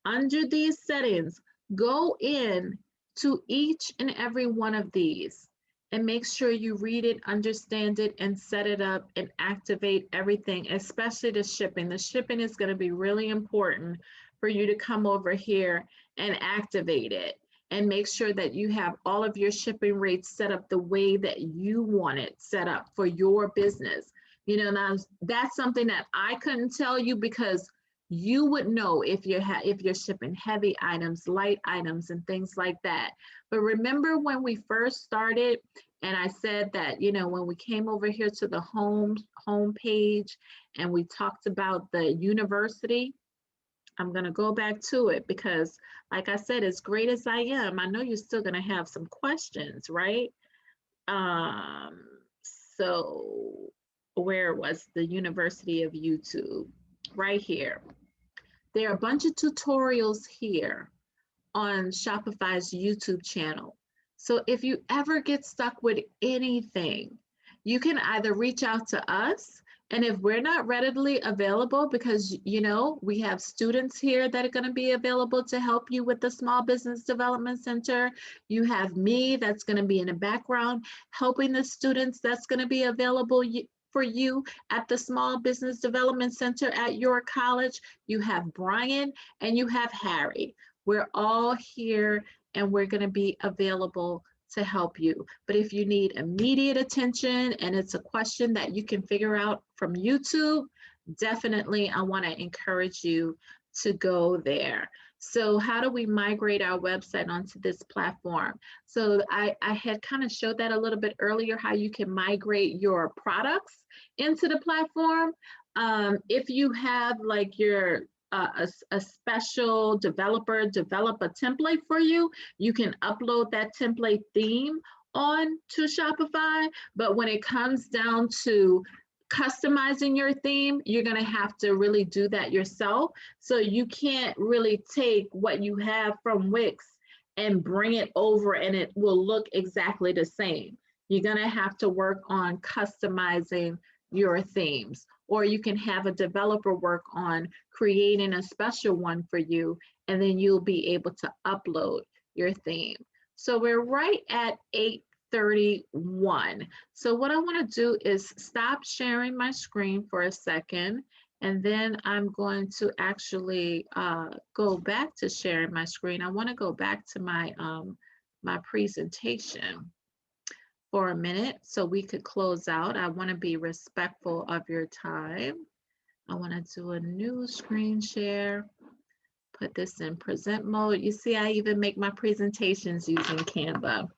C: under these settings, go in to each and every one of these and make sure you read it, understand it, and set it up and activate everything, especially the shipping. The shipping is going to be really important for you to come over here and activate it and make sure that you have all of your shipping rates set up the way that you want it set up for your business. You know, now that's something that I couldn't tell you because you would know if you're shipping heavy items, light items, and things like that. But remember when we first started, and I said that, you know, when we came over here to the home page and we talked about the university, I'm going to go back to it because, like I said, as great as I am, I know you're still going to have some questions, right? So where was the University of YouTube? Right here. There are a bunch of tutorials here on Shopify's YouTube channel. So if you ever get stuck with anything, you can either reach out to us, and if we're not readily available, because, you know, we have students here that are going to be available to help you with the Small Business Development Center. You have me that's going to be in the background helping the students that's going to be available for you at the Small Business Development Center at your college. You have Brian and you have Harry. We're all here and we're going to be available to help you. But if you need immediate attention and it's a question that you can figure out from YouTube, definitely I want to encourage you to go there. So how do we migrate our website onto this platform? So I had kind of showed that a little bit earlier, how you can migrate your products into the platform. If you have like your a special developer develop a template for you, you can upload that template theme on to Shopify. But when it comes down to customizing your theme, you're going to have to really do that yourself. So you can't really take what you have from Wix and bring it over and it will look exactly the same. You're going to have to work on customizing your themes, or you can have a developer work on creating a special one for you, and then you'll be able to upload your theme. So we're right at 8:31. So what I want to do is stop sharing my screen for a second, and then I'm going to actually go back to sharing my screen. I want to go back to my my presentation for a minute so we could close out. I want to be respectful of your time. I want to do a new screen share, put this in present mode. You see, I even make my presentations using Canva.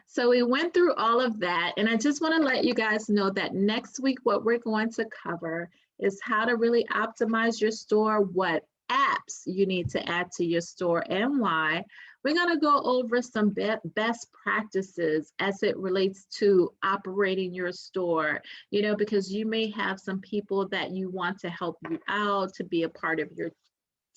C: So we went through all of that, and I just want to let you guys know that next week what we're going to cover is how to really optimize your store, what apps you need to add to your store and why. We're going to go over some best practices as it relates to operating your store, you know, because you may have some people that you want to help you out to be a part of your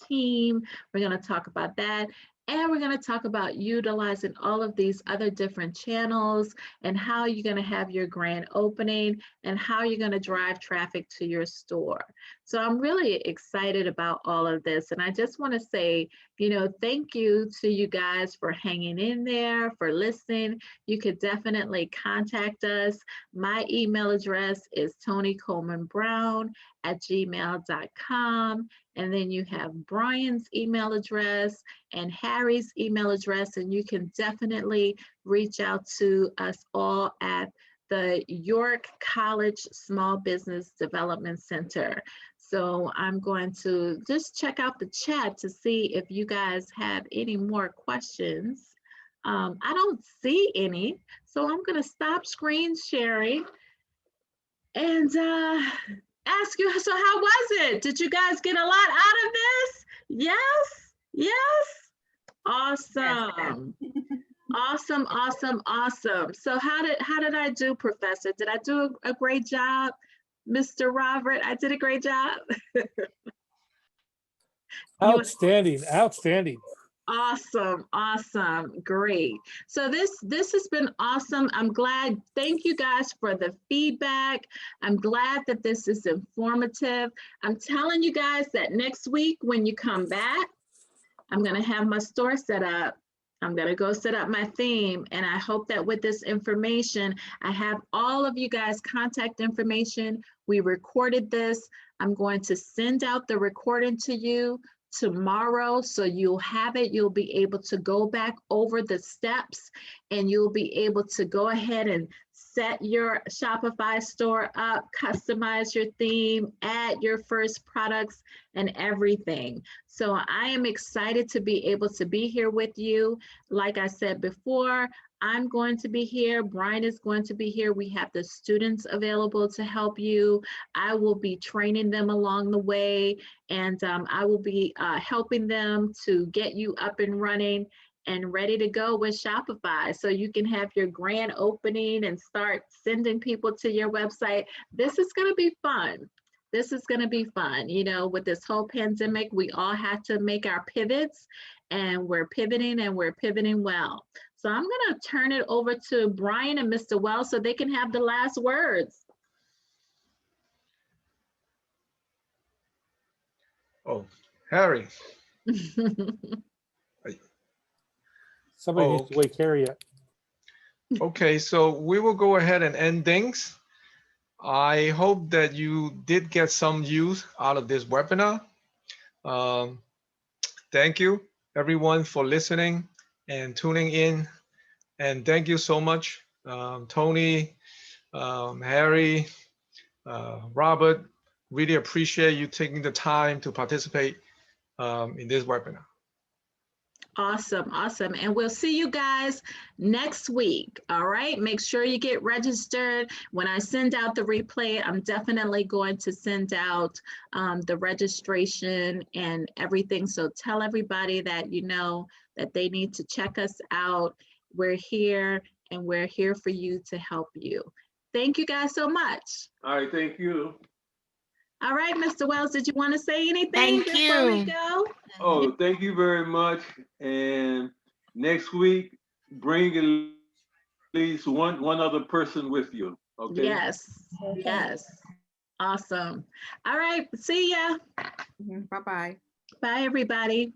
C: team. We're going to talk about that. And we're going to talk about utilizing all of these other different channels and how you're going to have your grand opening and how you're going to drive traffic to your store. So I'm really excited about all of this. And I just want to say, you know, thank you to you guys for hanging in there, for listening. You could definitely contact us. My email address is tonycolemanbrown@gmail.com. And then you have Brian's email address and Harry's email address, and you can definitely reach out to us all at the York College Small Business Development Center. So I'm going to just check out the chat to see if you guys have any more questions. I don't see any, so I'm going to stop screen sharing and ask you, so how was it? Did you guys get a lot out of this? Yes? Yes? Awesome. Awesome, awesome, awesome. So how did I do, Professor? Did I do a great job? Mr. Robert, I did a great job.
E: Outstanding, outstanding.
C: Awesome, awesome, great. So this has been awesome. I'm glad. Thank you guys for the feedback. I'm glad that this is informative. I'm telling you guys that next week when you come back, I'm gonna have my store set up. I'm gonna go set up my theme, and I hope that with this information, I have all of you guys' contact information. We recorded this. I'm going to send out the recording to you tomorrow, so you'll have it. You'll be able to go back over the steps, and you'll be able to go ahead and set your Shopify store up, customize your theme, add your first products and everything. So I am excited to be able to be here with you. Like I said before, I'm going to be here. Brian is going to be here. We have the students available to help you. I will be training them along the way, and I will be helping them to get you up and running and ready to go with Shopify, so you can have your grand opening and start sending people to your website. This is going to be fun. This is going to be fun. You know, with this whole pandemic, we all have to make our pivots, and we're pivoting, and we're pivoting well. So I'm going to turn it over to Brian and Mr. Wells so they can have the last words.
A: Oh, Harry.
E: Somebody needs to wake Harry up.
A: Okay, so we will go ahead and end things. I hope that you did get some use out of this webinar. Thank you, everyone, for listening and tuning in. And thank you so much, Tony, Harry, Robert. Really appreciate you taking the time to participate in this webinar.
C: Awesome, awesome. And we'll see you guys next week. All right. Make sure you get registered. When I send out the replay, I'm definitely going to send out the registration and everything. So tell everybody that you know that they need to check us out. We're here, and we're here for you to help you. Thank you guys so much.
B: All right, thank you.
C: All right, Mr. Wells, did you want to say anything before we go?
B: Oh, thank you very much. And next week, bring at least one other person with you. Okay.
C: Yes. Yes. Awesome. All right. See ya.
F: Bye-bye.
C: Bye, everybody.